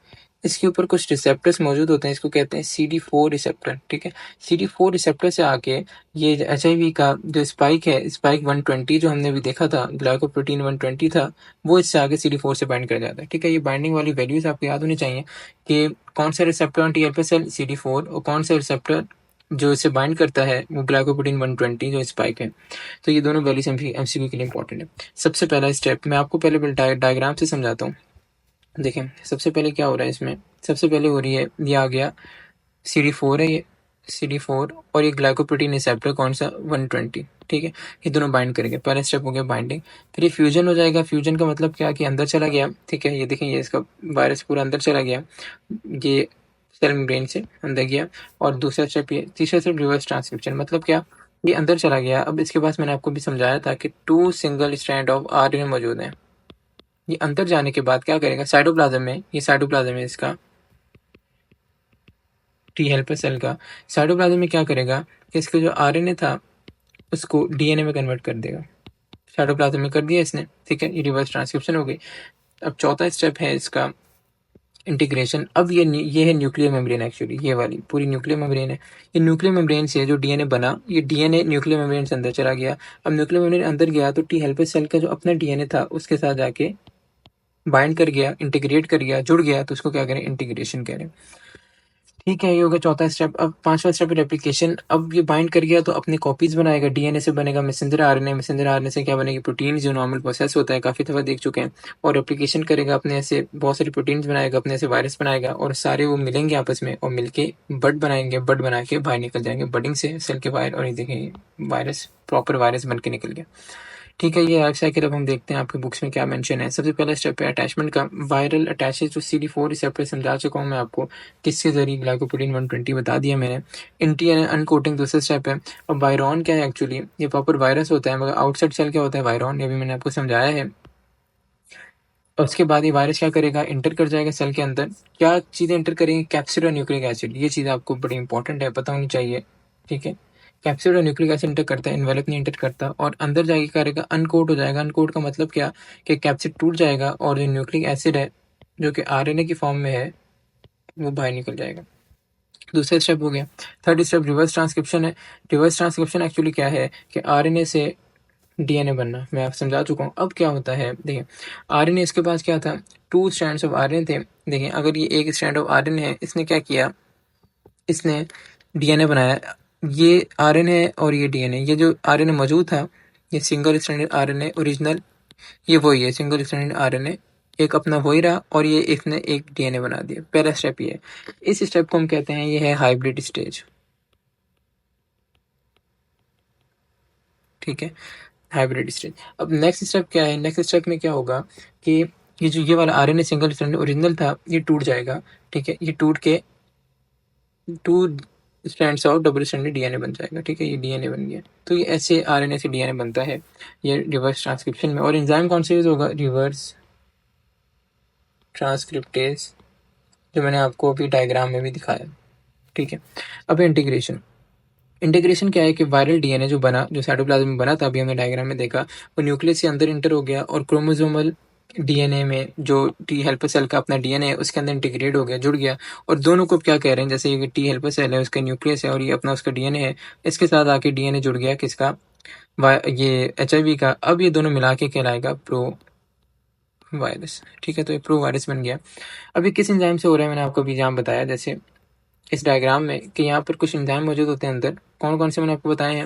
इसके ऊपर कुछ रिसेप्टर्स मौजूद होते हैं, इसको कहते हैं CD4 रिसेप्टर, ठीक है? CD4 रिसेप्टर से आके ये एचआईवी का जो स्पाइक है, स्पाइक 120 जो हमने अभी देखा था, ग्लाइकोप्रोटीन 120 था, वो इससे आगे CD4 से बाइंड कर जाता है, ठीक है? ये बाइंडिंग वाली वैल्यूज आपको याद होनी चाहिए कि कौन सा receptor on T helper cell CD4, और कौन सा रिसेप्टर जो इसे बाइंड करता है वो ग्लाइकोप्रोटीन 120 जो स्पाइक है। तो ये दोनों वैल्यूज एमसीक्यू के लिए इंपॉर्टेंट है। सबसे पहला स्टेप मैं आपको पहले डायग्राम से समझाता हूँ। देखें सबसे पहले क्या हो रहा है इसमें, सबसे पहले हो रही है, ये आ गया CD4 है, ये CD4 और ये ग्लाइकोप्रोटीन रिसेप्टर कौन सा 120, ठीक है? ये दोनों बाइंड करेंगे, पहला स्टेप हो गया बाइंडिंग। फिर ये फ्यूजन हो जाएगा। फ्यूजन का मतलब क्या कि अंदर चला गया, ठीक है? ये देखें, ये इसका वायरस पूरा अंदर चला गया, ये सेल मेम्ब्रेन से अंदर गया। और दूसरा स्टेप ये, तीसरा स्टेप रिवर्स ट्रांसक्रिप्शन, मतलब क्या? ये अंदर चला गया। अब इसके पास मैंने आपको भी समझाया था कि 2 सिंगल स्ट्रैंड ऑफ आरएनए मौजूद हैं। ये अंदर जाने के बाद क्या करेगा? साइटोप्लाज्म में, ये साइटोप्लाज्म है इसका टी हेल्पर सेल का, साइटोप्लाज्म में क्या करेगा कि इसका जो आरएनए था उसको डीएनए में कन्वर्ट कर देगा। साइटोप्लाज्म में कर दिया इसने, ठीक है? ये रिवर्स ट्रांसक्रिप्शन हो गई। अब चौथा स्टेप है इसका इंटीग्रेशन। अब ये है न्यूक्लियर मेम्ब्रेन, एक्चुअली ये वाली पूरी न्यूक्लियर मेम्ब्रेन है। ये न्यूक्लियर मेम्ब्रेन से जो डीएनए बना, ये डीएनए न्यूक्लियर मेम्ब्रेन से अंदर चला गया। अब न्यूक्लियर मेम्ब्रेन अंदर गया तो टी हेल्पर सेल का जो अपना डीएनए था उसके साथ जाके बाइंड कर गया, इंटीग्रेट कर गया, जुड़ गया, तो उसको क्या करें, इंटीग्रेशन कह रहे हैं। ठीक है, ये हो गया चौथा स्टेप। अब पांचवा स्टेप है रेप्लिकेशन। अब ये बाइंड कर गया तो अपने कॉपीज बनाएगा। डीएनए से बनेगा मैसेंजर आरएनए, मैसेंजर आरएनए से क्या बनेगी, प्रोटीन, जो नॉर्मल प्रोसेस होता है, काफी दफा देख चुके हैं। और रेप्लिकेशन करेगा, अपने ऐसे बहुत सारी प्रोटीन्स बनाएगा, अपने ऐसे वायरस बनाएगा, और सारे वो मिलेंगे आपस में और मिलके बड बनाएंगे। बड बना के बाहर निकल जाएंगे बडिंग से सेल के बाहर, और ये देखें वायरस, प्रॉपर वायरस बन के निकल गया। ठीक है, ये लाइफ साइकिल अब हम देखते हैं आपके बुक्स में क्या मेंशन है। सबसे पहला स्टेप है अटैचमेंट का। Viral attaches to CD4 receptor, समझा चुका हूँ मैं आपको किसके जरिए, ग्लाइकोप्रोटीन 120 बता दिया मैंने। एंटी अनकोटिंग दूसरा स्टेप है। और वायरॉन क्या है, एक्चुअली ये प्रॉपर वायरस होता है, मगर आउटसाइड सेल क्या होता है, वायरॉन, ये भी मैंने आपको समझाया है। और उसके बाद ये वायरस क्या करेगा, इंटर कर जाएगा सेल के अंदर। क्या चीजें इंटर करेंगे, कैप्सिड और न्यूक्लिक एसिड, ये चीज आपको बड़ी इंपॉर्टेंट है, पता होनी चाहिए। ठीक है, कैप्सिड और न्यूक्लिक एसिड इंटर करता है, इन्वेलप नहीं इंटर करता, और अंदर जाके क्या करेगा, अनकोट हो जाएगा। अनकोट का मतलब क्या, कि कैप्सिड टूट जाएगा और जो न्यूक्लिक एसिड है जो कि आरएनए की फॉर्म में है वो बाहर निकल जाएगा। दूसरा स्टेप हो गया। थर्ड स्टेप रिवर्स ट्रांसक्रिप्शन है। रिवर्स ट्रांसक्रिप्शन एक्चुअली क्या है, कि आरएनए से डीएनए बनना, मैं आपको समझा चुका हूँ। अब क्या होता है, देखिए आरएनए, इसके पास क्या था, 2 स्ट्रैंड्स ऑफ आरएनए थे। देखिए अगर ये एक स्ट्रैंड ऑफ आरएनए है, इसने क्या किया, इसने डीएनए बनाया। ये आरएनए और ये डीएनए, ये जो आरएनए मौजूद था, ये सिंगल स्ट्रैंडेड आरएनए ओरिजिनल, ये वही है सिंगल स्ट्रैंडेड आरएनए, एक अपना वही रहा, और ये इसने एक डीएनए बना दिया। पहला स्टेप ये है। इस स्टेप को हम कहते हैं, ये है हाइब्रिड स्टेज। ठीक है, हाइब्रिड स्टेज। अब नेक्स्ट स्टेप क्या है, नेक्स्ट स्टेप में क्या होगा, कि ये जो ये वाला आरएनए सिंगल स्ट्रैंड ओरिजिनल था, ये टूट जाएगा। ठीक है, ये टूट के 2 strands of double stranded DNA बन जाएगा। ठीक है, ये डीएनए बन गया। तो ये ऐसे आरएनए से डीएनए बनता है, ये रिवर्स ट्रांसक्रिप्शन में। और एंजाइम कौन सा यूज होगा, रिवर्स ट्रांसक्रिप्टेज, जो मैंने आपको अभी डायग्राम में भी दिखाया। ठीक है, अब इंटीग्रेशन। इंटीग्रेशन क्या है, कि वायरल डीएनए जो बना, जो साइटोप्लाज्म में बना था, अभी हमने डायग्राम में देखा, वो न्यूक्लियस से अंदर इंटर हो गया, और क्रोमोसोमल डीएनए में जो टी हेल्पर सेल का अपना डीएनए है उसके अंदर इंटीग्रेट हो गया, जुड़ गया। और दोनों को क्या कह रहे हैं, जैसे ये टी हेल्पर सेल है, उसका न्यूक्लियस है, और ये अपना उसका डीएनए है, इसके साथ आके डीएनए जुड़ गया किसका, ये एचआईवी का। अब ये दोनों मिला के कहलाएगा प्रो वायरस। ठीक है, तो ये प्रो वायरस बन गया। अब ये किस एंजाइम से हो रहा है, मैंने आपको अभी यहाँ बताया, जैसे इस डायग्राम में, कि यहाँ पर कुछ एंजाइम मौजूद होते हैं अंदर। कौन कौन से मैंने आपको बताए हैं,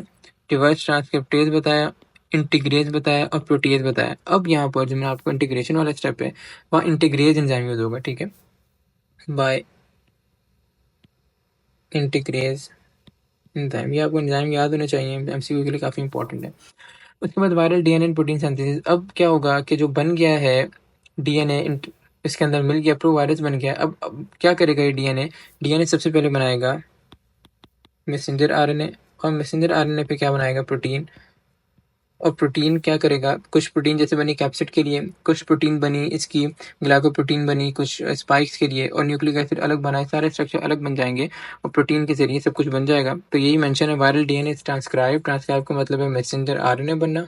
रिवर्स ट्रांसक्रिप्टेज बताया, इंटीग्रेज बताया, और प्रोटीज बताया। अब यहाँ पर जो मैं आपको इंटीग्रेशन वाला स्टेप है, वहाँ इंटीग्रेज एंजाइम यूज होगा। ठीक है, बाय इंटीग्रेज एंजाइम, ये आपको एंजाइम याद होने चाहिए, एमसीक्यू के लिए काफी इंपॉर्टेंट है। उसके बाद वायरल डीएनए प्रोटीन सिंथेसिस। अब क्या होगा, कि जो बन गया है डीएनए, इसके अंदर मिल गया, प्रो वायरस बन गया। अब क्या करेगा ये डीएनए, डीएनए सबसे पहले बनाएगा मैसेंजर आरएनए, और मैसेंजर आरएनए पे क्या बनाएगा, प्रोटीन। और प्रोटीन क्या करेगा, कुछ प्रोटीन जैसे बनी कैप्सिड के लिए, कुछ प्रोटीन बनी इसकी ग्लाइकोप्रोटीन बनी, कुछ स्पाइक्स के लिए, और न्यूक्लिक एसिड अलग बना है, सारे स्ट्रक्चर अलग बन जाएंगे, और प्रोटीन के जरिए सब कुछ बन जाएगा। तो यही मेंशन है, वायरल डीएनए ट्रांसक्राइब। ट्रांसक्राइब का मतलब है मैसेंजर आरएनए बनना,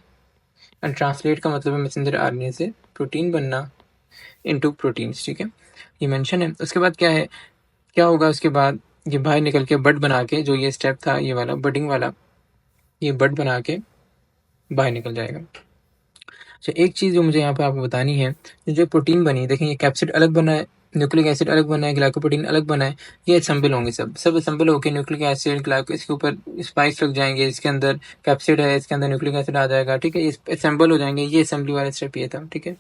एंड ट्रांसलेट का मतलब है मैसेंजर आरएनए से प्रोटीन बनना इनटू प्रोटीन्स। ठीक है, ये मेंशन है। उसके बाद क्या है, क्या होगा उसके बाद, ये बाहर निकल के बड बना के, जो ये स्टेप था ये वाला बडिंग वाला, ये बड बना के बाहर निकल जाएगा। अच्छा, एक चीज जो मुझे यहाँ पे आपको बतानी है, जो प्रोटीन बनी, देखें ये कैप्सिड अलग बना है, न्यूक्लिक एसिड अलग बना है, ग्लाइकोप्रोटीन अलग बना है, ये असेंबल होंगे, सब असेंबल होकर न्यूक्लिक एसिड ग्लाइको, इसके ऊपर स्पाइस लग जाएंगे, इसके अंदर कैप्सिड है, इसके अंदर न्यूक्लिक एसिड आ जाएगा। ठीक है, ये असेंबल हो जाएंगे, ये असेंबली वाला स्टेप ये था। ठीक है,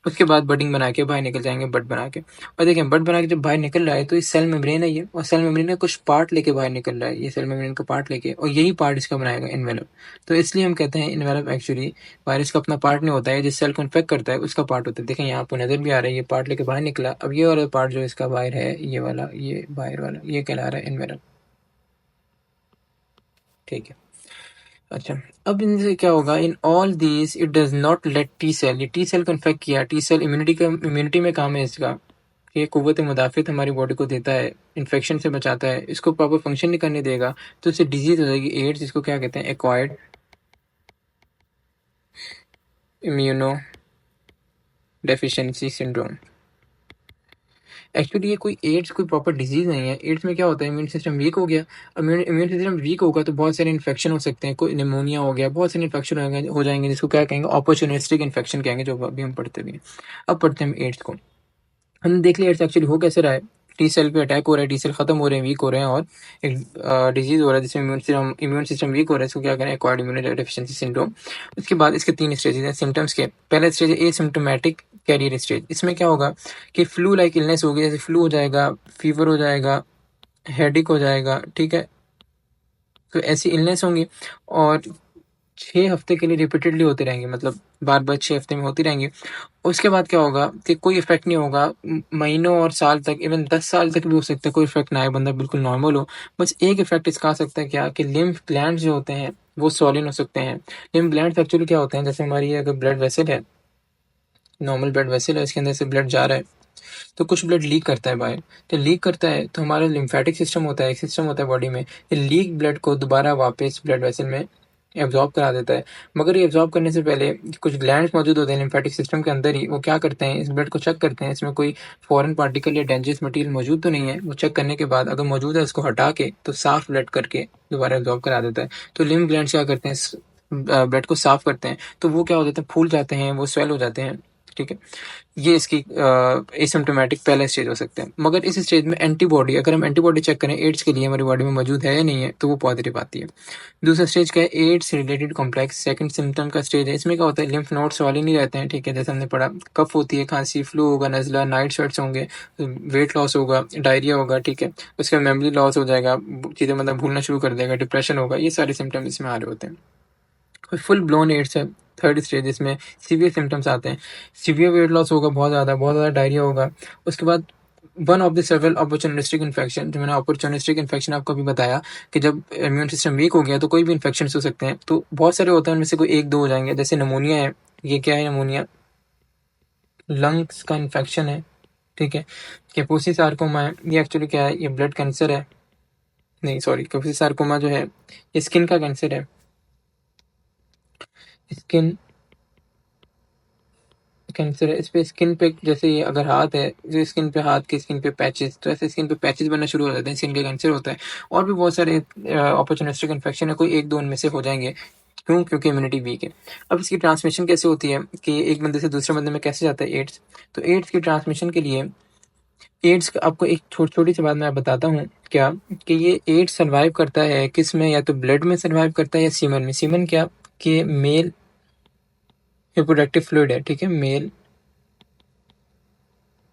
उसके बाद बडिंग बना के बाहर निकल जाएंगे, बड बना के। और देखें बड बना के जब बाहर निकल रहा है, तो ये सेल मेम्ब्रेन है ये, और सेल मेम्ब्रेन का कुछ पार्ट लेके बाहर निकल रहा है, ये सेल मेम्ब्रेन का पार्ट लेके, और यही पार्ट इसका बनाएगा इन्वेलप। तो इसलिए हम कहते हैं इन्वेलप एक्चुअली वायरस का अपना पार्ट नहीं होता है, जिस सेल को इन्फेक्ट करता है उसका पार्ट होता है। देखें यहाँ पर नजर भी आ रहा है, ये पार्ट लेके बाहर निकला। अब ये वाला पार्ट जो इसका बाहर है, ये वाला, ये बाहर वाला, ये कहला रहा है इन्वेलप। ठीक है, अच्छा, अब इनसे क्या होगा, in all these it does not let T cell, ये टी सेल को इन्फेक्ट किया। टी सेल इम्यूनिटी में काम है इसका, ये कुव्वत मुदाफ़ित हमारी बॉडी को देता है, इन्फेक्शन से बचाता है, इसको प्रॉपर फंक्शन नहीं करने देगा, तो इससे डिजीज हो जाएगी, एड्स, जिसको क्या कहते हैं, acquired immuno deficiency syndrome. Actually ये कोई एड्स कोई प्रॉपर डिजीज़ नहीं है। एड्स में क्या होता है, इम्यून सिस्टम वीक हो गया, इम्यून सिस्टम वीक होगा तो बहुत सारे इन्फेक्शन हो सकते हैं, कोई निमोनिया हो गया, बहुत सारे इन्फेक्शन हो जाएँगे जिसको क्या कहेंगे, अपॉर्चुनिस्टिक इन्फेक्शन कहेंगे, जो अभी हम पढ़ते भी हैं। अब पढ़ते हैं हम एड्स को। हमने देख लिया एड्स एक्चुअली हो कैसे रहा है। टी सेल पे अटैक हो रहा है, टी सेल खत्म हो रहे हैं, वीक हो रहे हैं, और एक डिजीज़ हो रहा है जिसमें इम्यून सिस्टम वीक हो रहा है, इसको क्या करें, एक्वायर्ड इम्यूनो डेफिशिएंसी सिंड्रोम। उसके बाद इसके 3 स्टेजेस हैं सिम्पटम्स के। पहला स्टेज है एसिम्प्टोमेटिक कैरियर स्टेज। इसमें क्या होगा कि फ्लू लाइक इलनेस होगी, जैसे फ्लू हो जाएगा, फीवर हो जाएगा, हेडेक हो जाएगा, ठीक है। तो ऐसी इलनेस होंगी और 6 हफ्ते के लिए रिपीटेडली होते रहेंगे, मतलब बार-बार 6 हफ्ते में होती रहेंगी। उसके बाद क्या होगा कि कोई इफ़ेक्ट नहीं होगा, महीनों और साल तक, इवन 10 साल तक भी हो सकता है, कोई इफ़ेक्ट ना आए, बंदा बिल्कुल नॉर्मल हो। बस एक इफ़ेक्ट इसका आ सकता है क्या, कि लिम्फ ग्लैंड्स जो होते हैं वो स्वॉलन हो सकते हैं। लिम्फ ग्लैंड्स एक्चुअली क्या होते हैं, जैसे हमारी अगर ब्लड वेसल है, नॉर्मल ब्लड वेसल है, इसके अंदर से ब्लड जा रहा है, तो कुछ ब्लड लीक करता है बाहर। तो लीक करता है तो हमारा लिम्फेटिक सिस्टम होता है, एक सिस्टम होता है बॉडी में, ये लीक ब्लड को दोबारा वापस ब्लड वेसल में एब्जॉर्ब करा देता है। मगर ये एब्जॉर्ब करने से पहले कुछ ग्लैंड्स मौजूद होते हैं लिम्फेटिक सिस्टम के अंदर ही, वो क्या करते हैं, इस ब्लड को चेक करते हैं, इसमें कोई फॉरेन पार्टिकल या डेंजरस मटेरियल मौजूद तो नहीं है। वो चेक करने के बाद अगर मौजूद है, उसको हटा के तो साफ ब्लड करके दोबारा एब्जॉर्ब करा देता है। तो लिम्फ ग्लैंड्स क्या करते हैं, ब्लड को साफ करते हैं, तो वो क्या हो जाते हैं, फूल जाते हैं, वो स्वेल हो जाते हैं, ठीक है। ये इसकी एसिम्प्टोमेटिक पहला स्टेज हो सकते हैं। मगर इस स्टेज में एंटीबॉडी, अगर हम एंटीबॉडी चेक करें एड्स के लिए हमारी बॉडी में मौजूद है या नहीं है, तो वो पॉजिटिव आती है। दूसरा स्टेज क्या है, AIDS related complex second symptom का स्टेज है। इसमें क्या होता है, लिम्फ नोड्स वाले नहीं रहते हैं, ठीक है, जैसे हमने पढ़ा, कफ होती है, खांसी, फ्लू होगा, नज़ला, नाइट स्वेट्स होंगे, वेट लॉस होगा, डायरिया होगा, ठीक है, उसका मेमोरी लॉस हो जाएगा, चीज़ें मतलब भूलना शुरू कर देगा, डिप्रेशन होगा, ये सारे सिम्टम इसमें आ रहे होते हैं। फुल ब्लोन एड्स है थर्ड स्टेज, जिसमें सीवियर सिम्टम्स आते हैं, सीवियर वेट लॉस होगा, बहुत ज़्यादा डायरिया होगा। उसके बाद one of the several opportunistic infection, जो मैंने अपॉर्चुनिस्टिक इन्फेक्शन आपको अभी बताया कि जब इम्यून सिस्टम वीक हो गया तो कोई भी इन्फेक्शन हो सकते हैं, तो बहुत सारे होते हैं, उनमें से कोई एक दो हो जाएंगे। जैसे नमोनिया है, ये क्या है, नमोनिया लंग्स का इन्फेक्शन है, ठीक है। कैपोसी सार्कोमा है, ये एक्चुअली क्या है, ये ब्लड कैंसर है, नहीं सॉरी, कैपोसी सार्कोमा जो है ये स्किन का कैंसर है, स्किन कैंसर है। इस पे स्किन पे, जैसे ये अगर हाथ है, जो स्किन पे, हाथ की स्किन पे पैचेस, तो ऐसे स्किन पे पैचेस बनना शुरू हो जाते हैं, स्किन का कैंसर होता है। और भी बहुत सारे अपॉर्चुनिस्टिक इन्फेक्शन है, कोई एक दो उनमें से हो जाएंगे। क्यों, क्योंकि इम्यूनिटी वीक है। अब इसकी ट्रांसमिशन कैसे होती है, कि एक बंदे से दूसरे बंदे में कैसे जाता है एड्स। तो एड्स की ट्रांसमिशन के लिए, एड्स का आपको एक छोटी सी बात मैं बताता हूँ, क्या कि ये एड्स सर्वाइव करता है किस में, या तो ब्लड में सर्वाइव करता है या सीमन में। सीमन क्या, कि मेल रिप्रोडक्टिव फ्लूइड है, ठीक है, मेल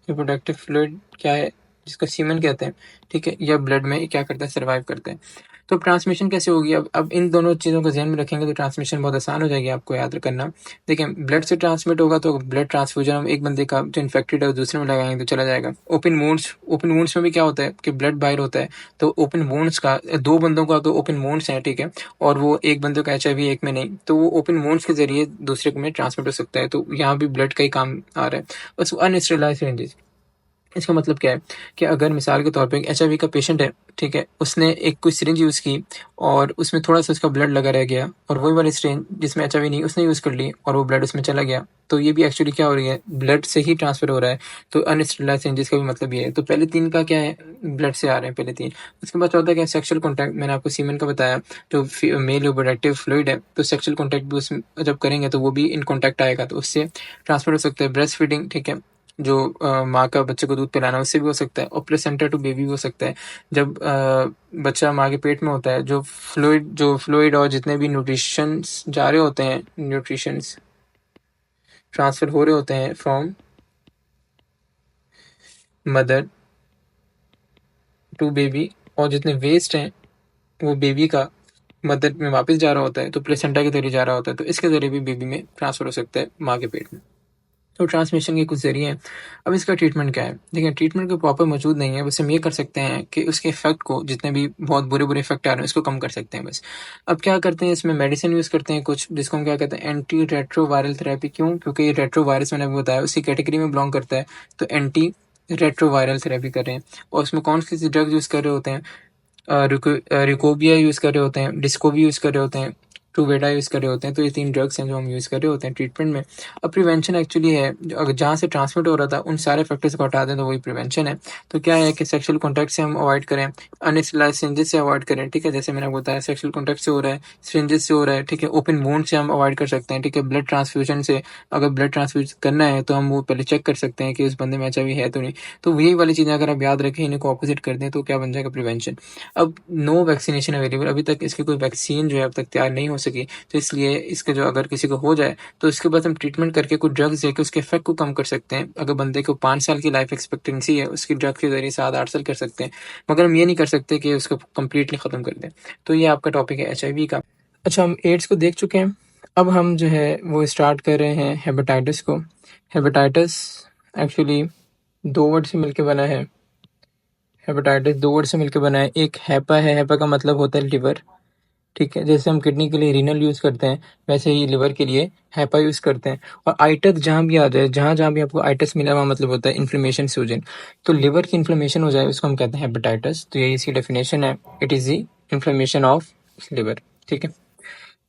रिप्रोडक्टिव फ्लूइड क्या है, जिसको सीमन कहते हैं, ठीक है, या ब्लड में क्या करता है, सर्वाइव करता है। तो ट्रांसमिशन कैसे होगी, अब इन दोनों चीज़ों को ध्यान में रखेंगे तो ट्रांसमिशन बहुत आसान हो जाएगी, आपको याद करना। देखिए, ब्लड से ट्रांसमिट होगा तो ब्लड ट्रांसफ्यूजन हम एक बंदे का जो इन्फेक्टेड है दूसरे में लगाएंगे तो चला जाएगा। ओपन वुंड्स में भी क्या होता है कि ब्लड बाहर होता है, तो ओपन वुंड्स का, दो बंदों का तो ओपन वुंड्स हैं, ठीक है, और वो एक बंदे का HIV एक में नहीं, तो वो ओपन वुंड्स के जरिए दूसरे में ट्रांसमिट हो सकता है। तो यहाँ भी ब्लड का ही काम आ रहा है। बस अनस्टेरिलाइज्ड सिरिंजेस, इसका मतलब क्या है कि अगर मिसाल के तौर पे एक HIV का पेशेंट है, ठीक है, उसने एक कोई सिरिंज यूज़ की और उसमें थोड़ा सा उसका ब्लड लगा रह गया, और वही वाली सिरिंज जिसमें HIV नहीं उसने यूज़ कर ली और वो ब्लड उसमें चला गया, तो ये भी एक्चुअली क्या हो रही है, ब्लड से ही ट्रांसफर हो रहा है। तो अनस्टेरिलाइज्ड सिरिंजेस का भी मतलब ये है। तो पहले 3 का क्या है, ब्लड से आ रहे हैं पहले 3। उसके बाद चौथा क्या है, सेक्सुअल कॉन्टैक्ट। मैंने आपको सीमेन का बताया, जो मेल रिप्रोडक्टिव फ्लूइड है, तो सेक्सुअल कॉन्टैक्ट भी उसमें जब करेंगे तो वो भी इन कॉन्टैक्ट आएगा, तो उससे ट्रांसफर हो सकता है। ब्रेस्ट फीडिंग, ठीक है, जो माँ का बच्चे को दूध पिलाना, उससे भी हो सकता है। और प्लेसेंटा टू बेबी भी हो सकता है, जब बच्चा माँ के पेट में होता है, जो फ्लूइड और जितने भी न्यूट्रिशंस जा रहे होते हैं, न्यूट्रिशंस ट्रांसफर हो रहे होते हैं फ्रॉम मदर टू बेबी, और जितने वेस्ट हैं वो बेबी का मदर में वापस जा रहा होता है, तो प्लेसेंटा के जरिए जा रहा होता है, तो इसके जरिए भी बेबी में ट्रांसफर हो सकता है माँ के पेट में। तो ट्रांसमिशन के कुछ ज़रिए हैं। अब इसका ट्रीटमेंट क्या है, देखिए, ट्रीटमेंट कोई प्रॉपर मौजूद नहीं है, बस हम ये कर सकते हैं कि उसके इफेक्ट को, जितने भी बहुत बुरे इफेक्ट आ रहे हैं, इसको कम कर सकते हैं बस। अब क्या करते हैं, इसमें मेडिसिन यूज़ करते हैं कुछ, जिसको हम क्या कहते हैं, एंटी रेट्रोवायरल थेरेपी। क्यों, क्योंकि ये रेट्रोवायरस मैंने अभी बताया उसी कैटेगरी में बिलोंग करता है, तो एंटी रेट्रोवायरल थेरेपी कर रहे हैं। और उसमें कौन सी ड्रग यूज़ कर रहे होते हैं, रिकोबिया यूज़ कर रहे होते हैं, डिस्कोवी यूज़ कर रहे होते हैं, ट्रूवेडा यूज़ कर रहे होते हैं, तो ये 3 ड्रग्स हैं जो हम यूज़ कर रहे होते हैं ट्रीटमेंट में। अब प्रिवेंशन एक्चुअली है, अगर जहाँ से ट्रांसमिट हो रहा था उन सारे फैक्टर्स को हटा दें तो वही प्रिवेंशन है। तो क्या है कि सेक्सुअल कॉन्टैक्ट से हम अवॉइड करें, अनसिलाइज्ड सिरिंजेस से अवॉइड करें, ठीक है? जैसे मैंने आपको बताया सेक्सुअल कॉन्टैक्ट से हो रहा है, सिरिंजेस से हो रहा है, ठीक है? ओपन वुंड से हम अवॉइड कर सकते हैं, ठीक है? ब्लड ट्रांसफ्यूजन से अगर ब्लड ट्रांसफ्यूज करना है तो हम वो पहले चेक कर सकते हैं कि उस बंदे में एचआईवी है तो नहीं। तो यही वाली चीज़ें अगर आप याद रखें, इन्हीं को ऑपोजिट कर दें तो क्या बन जाएगा प्रिवेंशन। अब नो वैक्सीनेशन अवेलेबल, अभी तक इसकी कोई वैक्सीन जो है अब तक तैयार नहीं हो सकी, तो इसलिए इसके जो अगर किसी को हो जाए तो इसके बाद हम ट्रीटमेंट करके कुछ ड्रग्स देके उसके इफेक्ट को कम कर सकते हैं। अगर बंदे को 5 साल की लाइफ एक्सपेक्टेंसी है, उसकी ड्रग के जरिए 7-8 साल कर सकते हैं, मगर हम ये नहीं कर सकते कि उसको कंप्लीटली खत्म कर दें। तो ये आपका टॉपिक है एचआईवी का। अच्छा, हम एड्स को देख चुके हैं, अब हम जो है वो स्टार्ट कर रहे हैं हेपेटाइटिस को। हेपेटाइटिस एक्चुअली 2 वर्ड से मिलके बना है। हेपेटाइटिस 2 वर्ड से मिलकर बना है। एक हैपा है, हैपा का मतलब होता है लिवर, ठीक है? जैसे हम किडनी के लिए रीनल यूज़ करते हैं, वैसे ही लिवर के लिए हैपा यूज़ करते हैं। और आइटस जहाँ भी आ जाए, जहाँ-जहाँ भी आपको आइटस मिला हुआ मतलब होता है इन्फ्लेमेशन सूजन। तो लिवर की इन्फ्लेमेशन हो जाए उसको हम कहते हैं हेपेटाइटिस। तो यही इसकी डेफिनेशन है, it is the inflammation of liver, ठीक है?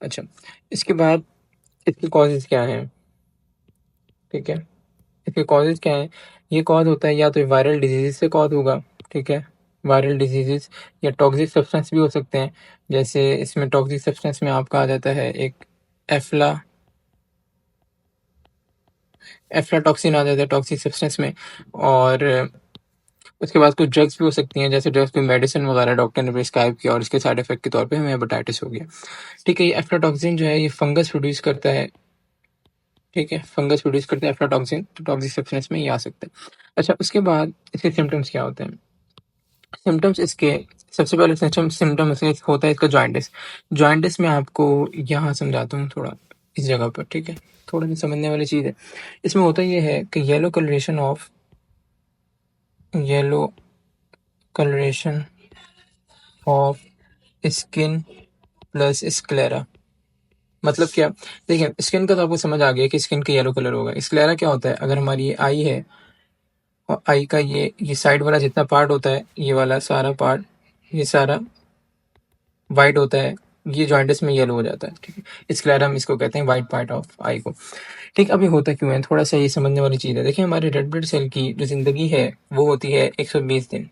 अच्छा, इसके बाद इसके कॉजेज़ क्या हैं, ठीक है? इसके कॉजेज़ क्या हैं? ये कॉज़ होता है या तो वायरल डिजीज़ से कॉज़ होगा, ठीक है? वायरल डिजीज़ेज़ या टॉक्सिक सब्सटेंस भी हो सकते हैं। जैसे इसमें टॉक्सिक सब्सटेंस में आपका आ जाता है एक एफ्लाटॉक्सिन आ जाता है टॉक्सिक सब्सटेंस में। और उसके बाद कुछ ड्रग्स भी हो सकती हैं, जैसे ड्रग्स कोई मेडिसिन वगैरह डॉक्टर ने प्रिस्क्राइब किया और इसके साइड इफेक्ट के तौर पे हमें हेपेटाइटिस हो गया, ठीक है? ये एफ्लाटॉक्सिन जो है ये फंगस प्रोड्यूस करता है, ठीक है? फंगस प्रोड्यूस करता है एफ्लाटॉक्सिन, तो टॉक्सिक सब्सटेंस में ये आ सकता है। अच्छा, उसके बाद इसके सिम्टम्स क्या होते हैं? सिम्पटम्स इसके सबसे पहले सिम्पटम इसके होता है इसका जॉइंटिस। जॉइंटिस में आपको यहाँ समझाता हूँ थोड़ा इस जगह पर, ठीक है? थोड़ा सी समझने वाली चीज़ है। इसमें होता ये है कि yellow colouration of skin plus sclera. मतलब क्या? देखिए, स्किन का तो आपको समझ आ गया कि स्किन का येलो कलर होगा। स्क्लेरा क्या होता है? अगर हमारी ये आई है और आई का ये साइड वाला जितना पार्ट होता है, ये वाला सारा पार्ट, ये सारा वाइट होता है, ये जॉइंटिस में येलो हो जाता है, ठीक है? स्क्लेरा हम इसको कहते हैं, वाइट पार्ट ऑफ आई को, ठीक। अब ये होता क्यों है? थोड़ा सा ये समझने वाली चीज़ है। देखिए, हमारे रेड ब्लड सेल की जो ज़िंदगी है वो होती है 120 दिन,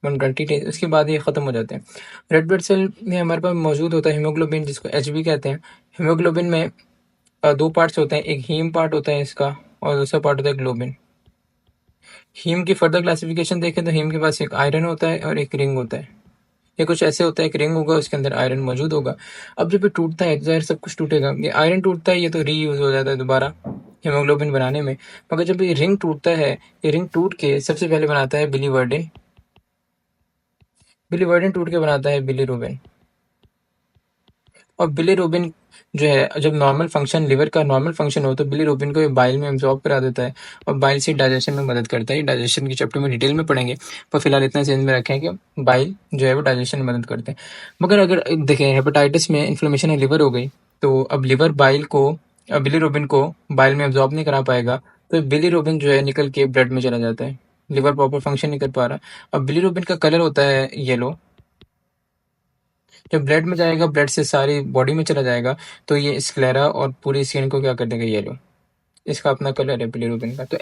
120 डेज, उसके बाद ये ख़त्म हो जाते हैं। रेड ब्लड सेल में हमारे पास मौजूद होता है हीमोग्लोबिन, जिसको एचबी कहते हैं। हीमोग्लोबिन में 2 पार्ट्स होते हैं, एक हीम पार्ट होता है इसका और दूसरा पार्ट होता है ग्लोबिन। हीम की फर्दर क्लासिफिकेशन देखें तो हीम के पास एक आयरन होता है और एक रिंग होता है। ये कुछ ऐसे होता है, एक रिंग होगा उसके अंदर आयरन मौजूद होगा। अब जब ये टूटता है, ज़ाहिर सब कुछ टूटेगा। ये आयरन टूटता है, ये तो रीयूज हो जाता है दोबारा हीमोग्लोबिन बनाने में। मगर जब ये रिंग टूटता है, ये रिंग टूट के सबसे पहले बनाता है बिलीवर्डिन। बिलीवर्डिन टूट के बनाता है बिलीरुबिन। और बिलीरुबिन जो है, जब नॉर्मल फंक्शन, लिवर का नॉर्मल फंक्शन हो, तो बिलीरुबिन को ये बाइल में एब्जॉर्ब करा देता है और बाइल से डाइजेशन में मदद करता है। डाइजेशन की चैप्टर में डिटेल में पढ़ेंगे, पर फिलहाल इतना सेंस में रखें कि बाइल जो है वो डाइजेशन में मदद करते हैं। मगर अगर देखें हेपेटाइटिस में इन्फ्लेमेशन है लिवर हो गई, तो अब लिवर बाइल को, बिलीरुबिन को बाइल में एब्जॉर्ब नहीं करा पाएगा, तो बिलीरुबिन जो है निकल के ब्लड में चला जाता है। लिवर प्रॉपर फंक्शन नहीं कर पा रहा। अब बिलीरुबिन का कलर होता है येलो। जब ब्लड में जाएगा, ब्लड से सारी बॉडी में चला जाएगा, तो ये स्क्लेरा और पूरी स्किन को क्या कर देगा? येलो। इसका अपना कलर है बिलीरुबिन का। तो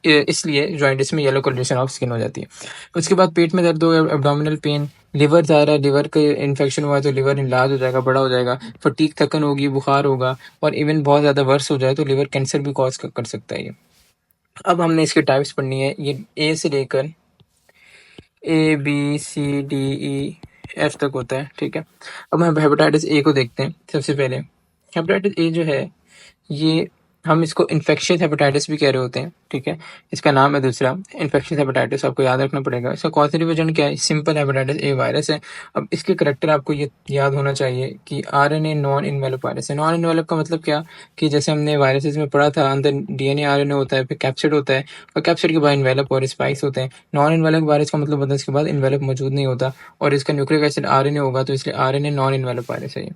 इसलिए जॉइंटिस में येलो कलरेशन ऑफ स्किन हो जाती है। उसके बाद पेट में दर्द हो, एब्डोमिनल पेन, लिवर जा रहा है, लिवर का इन्फेक्शन हुआ है तो लिवर इनलार्ज हो जाएगा, बड़ा हो जाएगा, फटीग, थकन होगी, बुखार होगा, और इवन बहुत ज़्यादा वर्स हो जाए तो लिवर कैंसर भी कॉज कर सकता है ये। अब हमने इसकी टाइप्स पढ़नी है, ये ए से लेकर ABCDEF तक होता है, ठीक है? अब हम हेपेटाइटिस ए को देखते हैं। सबसे पहले हेपेटाइटिस ए जो है, ये हम इसको इन्फेक्शियस हेपेटाइटिस भी कह रहे होते हैं, ठीक है? इसका नाम है दूसरा इन्फेक्शियस हेपेटाइटिस, आपको याद रखना पड़ेगा। इसका कॉजेटिव एजेंट क्या है? सिंपल हेपेटाइटिस ए वायरस है। अब इसके करैक्टर आपको ये याद होना चाहिए कि आरएनए नॉन इन्वेलप वायरस है। नॉन इन्वेलप का मतलब क्या? कि जैसे हमने वायरसेस में पढ़ा था, अंदर डीएनए आरएनए होता है, फिर कैप्सिड होता है, और कैप्सिड के बाद इन्वेलप और स्पाइक्स होते हैं। नॉन इन्वेलप वायरस का मतलब होता है इसके बाद इन्वेलप मौजूद नहीं होता, और इसका न्यूक्लिक एसिड आरएनए होगा, तो इसलिए आरएनए नॉन इन्वेलप वायरस है ये।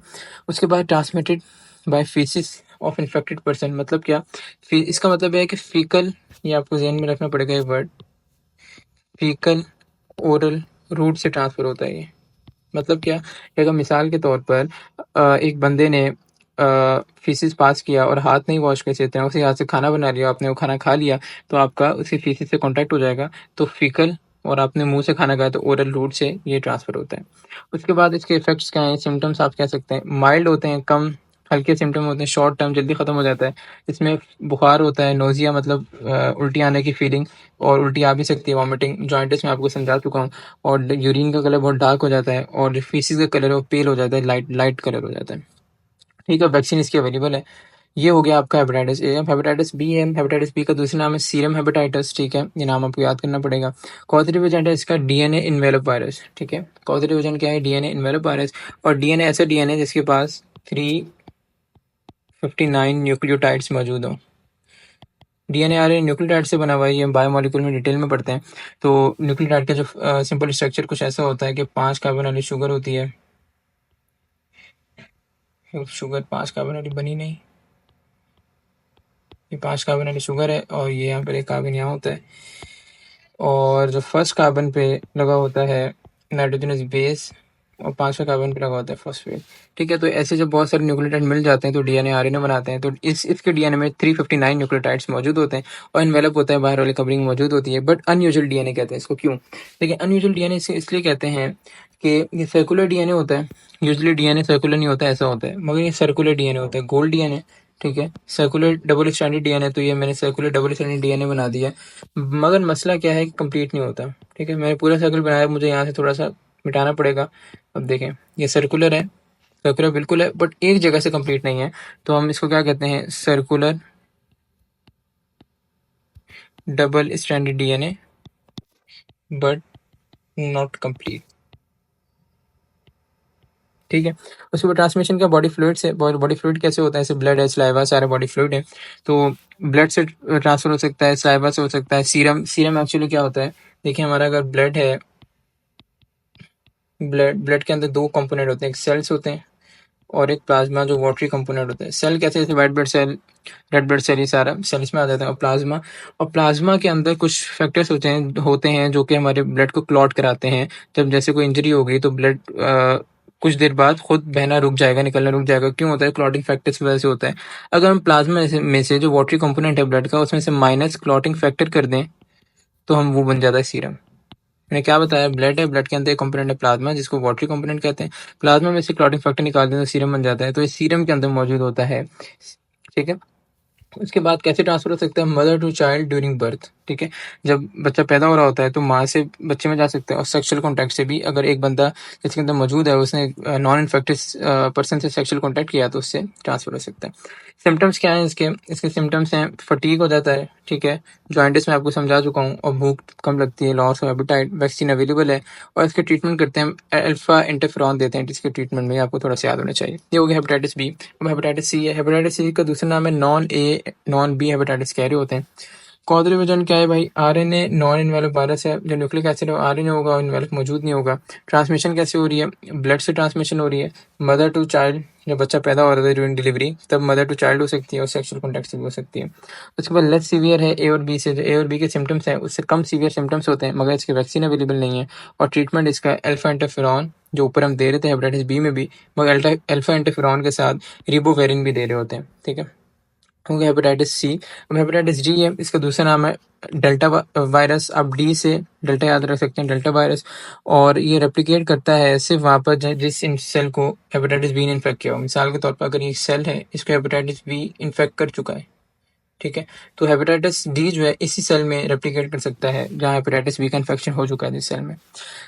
उसके बाद transmitted by faeces of infected person, मतलब क्या? इसका मतलब है कि फीकल, ये आपको ध्यान में रखना पड़ेगा ये वर्ड, फीकल ओरल रूट से ट्रांसफर होता है ये, मतलब क्या? अगर मिसाल के तौर पर एक बंदे ने फीसिस पास किया और हाथ नहीं वॉश कर सकते हैं, उसी हाथ से खाना बना लिया, आपने वो खाना खा लिया, तो आपका उसी फीसिस से कॉन्टैक्ट हो जाएगा, तो फीकल, और आपने मुंह से खाना खाया तो ओरल रूट से ये ट्रांसफ़र होता है। उसके बाद इसके इफ़ेक्ट्स क्या हैं, सिम्पटम्स आप कह सकते हैं, माइल्ड होते हैं, कम हल्के सिम्पटम होते हैं, शॉर्ट टर्म, जल्दी ख़त्म हो जाता है। इसमें बुखार होता है, नोज़िया मतलब उल्टी आने की फीलिंग, और उल्टी आ भी सकती है, वॉमिटिंग, जॉइंटिस मैं आपको समझा चुका हूँ, और यूरिन का कलर बहुत डार्क हो जाता है, और जो फीसिस का कलर है वो पेल हो जाता है, लाइट लाइट कलर हो जाता है। ठीक है, वैक्सीन इसकी अवेलेबल है। ये हो गया आपका हेपेटाइटिस ए। अब हेपेटाइटिस बी है, हेपेटाइटिस बी का दूसरा नाम है सीरम हेपेटाइटिस। ठीक है, ये नाम आपको याद करना पड़ेगा। कॉजेटिव एजेंट है इसका डीएनए इन्वेलप वायरस। ठीक है, कॉजेटिव एजेंट क्या है? DNA envelope virus. और डीएनए ऐसा डीएनए जिसके पास 359 न्यूक्लियोटाइड्स मौजूद हो। डीएनए आरएनए न्यूक्लियोटाइड से बना हुआ है, ये बायोमोलिकुल में डिटेल में पढ़ते हैं। तो न्यूक्लियोटाइड का जो सिंपल स्ट्रक्चर कुछ ऐसा होता है कि 5 कार्बन वाली शुगर होती है। शुगर 5 कार्बन वाली बनी नहीं, ये 5 कार्बन वाली शुगर है, और ये यहाँ पर एक कार्बन यहाँ होता है, और जो फर्स्ट कार्बन पे लगा होता है नाइट्रोजनस बेस, और 5वें कार्बन पे लगा होता है फॉस्फेट। ठीक है, तो ऐसे जब बहुत सारे न्यूक्लियोटाइड मिल जाते हैं तो डीएनए आरएनए बनाते हैं। तो इसके डीएनए में 359 न्यूक्लियोटाइड्स मौजूद होते हैं, और इन्वेलप होता है, बाहर वाली कवरिंग मौजूद होती है। बट अनयूजुअल डीएनए कहते हैं इसको। क्यों? देखिए, अनयूजुअल डीएनए इसलिए कहते हैं कि ये सर्कुलर डीएनए होता है। यूजुअली डीएनए सर्कुलर नहीं होता, ऐसा होता है, मगर ये सर्कुलर डीएनए होता है, गोल्ड डीएनए। ठीक है, सर्कुलर डबल स्टैंडर्ड डीएनए, तो ये मैंने सर्कुलर डबल स्टैंडर्ड डीएनए बना दिया। मगर मसला क्या है कि कंप्लीट नहीं होता। ठीक है, मैंने पूरा सर्कल बनाया, मुझे यहाँ से थोड़ा सा मिटाना पड़ेगा। अब देखें, ये सर्कुलर है, सर्कुलर बिल्कुल है, बट एक जगह से कंप्लीट नहीं है, तो हम इसको क्या कहते हैं? Circular double standard DNA but not complete. ठीक है, उसके बाद ट्रांसमिशन का बॉडी फ्लूइड से। बॉडी फ्लूइड कैसे होता है? जैसे ब्लड है, सलाइवा, सारे बॉडी फ्लूइड है, तो ब्लड से ट्रांसफर हो सकता है, सलाइवा से हो सकता है, सीरम। सीरम एक्चुअली क्या होता है? देखिए, हमारा अगर ब्लड है, ब्लड के अंदर दो कंपोनेंट होते हैं, एक सेल्स होते हैं और एक प्लाज्मा जो वाटरी कंपोनेंट होता है। सेल कैसे? जैसे white blood cell, red blood cell, ये सारा सेल्स में आ जाता है। और प्लाज्मा के अंदर कुछ फैक्टर्स होते हैं जो कि हमारे ब्लड को क्लॉट कराते हैं। जब जैसे कोई इंजरी हो गई तो ब्लड कुछ देर बाद खुद बहना रुक जाएगा, निकलना रुक जाएगा। क्यों होता है? क्लॉटिंग फैक्टर्स की वजह से होता है। अगर हम प्लाज्मा में से जो वाटरी कंपोनेंट है ब्लड का, उसमें से माइनस क्लॉटिंग फैक्टर कर दें तो हम वो बन जाता है सीरम। मैंने क्या बताया? ब्लड है, ब्लड के अंदर एक कंपोनेंट है प्लाज्मा, जिसको वाटरी कंपोनेंट कहते हैं। प्लाज्मा में से क्लॉटिंग फैक्टर निकाल दें तो सीरम बन जाता है, तो ये सीरम के अंदर मौजूद होता है। ठीक है, उसके बाद कैसे ट्रांसफर हो सकता है? Mother to child during birth. ठीक है, जब बच्चा पैदा हो रहा होता है तो माँ से बच्चे में जा सकते हैं, और सेक्सुअल कॉन्टैक्ट से भी, अगर एक बंदा जिसके अंदर मौजूद है उसने नॉन इन्फेक्टेड पर्सन से सेक्सुअल कॉन्टैक्ट किया तो उससे ट्रांसफर हो सकता है। सिम्टम्स क्या हैं इसके? इसके सिम्टम्स हैं, फटीग हो जाता है। ठीक है, जॉइंटिस मैं आपको समझा चुका हूँ, और भूख कम लगती है, loss of appetite. Vaccine available है, और इसके ट्रीटमेंट करते हैं, अल्फा इंटरफेरॉन देते हैं जिसके ट्रीटमेंट में, आपको थोड़ा सा याद होना चाहिए। ये हो गया हेपेटाइटिस बी। अब हेपेटाइटिस सी है। हेपेटाइटिस सी का दूसरा नाम है non A non B hepatitis कह रहे होते हैं। कॉजल एजेंट क्या है भाई? आरएनए नॉन इन्वेलप वायरस है। जो न्यूक्लिक एसिड है आरएनए होगा, इन्वेलप मौजूद नहीं होगा। ट्रांसमिशन कैसे हो रही है? ब्लड से ट्रांसमिशन हो रही है, मदर टू चाइल्ड। जब बच्चा पैदा हो रहा है ड्यूरिंग डिलीवरी, तब मदर टू चाइल्ड हो सकती है, और सेक्सुअल कॉन्टैक्ट से भी हो सकती है। उसके बाद लेस सीवियर है ए और बी से। जो ए और बी के सिम्टम्स हैं उससे कम सीवियर सिम्टम्स होते हैं, मगर इसके वैक्सीन अवेलेबल नहीं है। और ट्रीटमेंट इसका अल्फा इंटरफेरॉन, जो ऊपर हम दे रहे थे हेपेटाइटिस बी में भी, मगर अल्फा इंटरफेरॉन के साथ रिबोवेरिन भी दे रहे होते हैं। ठीक है, हो गया हेपेटाइटिस सी। अब हेपेटाइटिस डी है, इसका दूसरा नाम है डेल्टा वायरस। आप डी से डेल्टा याद रख सकते हैं, डेल्टा वायरस। और ये रेप्लिकेट करता है सिर्फ वहाँ पर जिस सेल को हेपेटाइटिस बी ने इन्फेक्ट किया हो। मिसाल के तौर पर अगर ये सेल है, इसको हेपेटाइटिस बी इन्फेक्ट कर चुका है, ठीक है, तो हेपेटाइटिस डी जो है इसी सेल में रेप्लिकेट कर सकता है जहाँ हेपेटाइटिस बी का इन्फेक्शन हो चुका है जिस सेल में।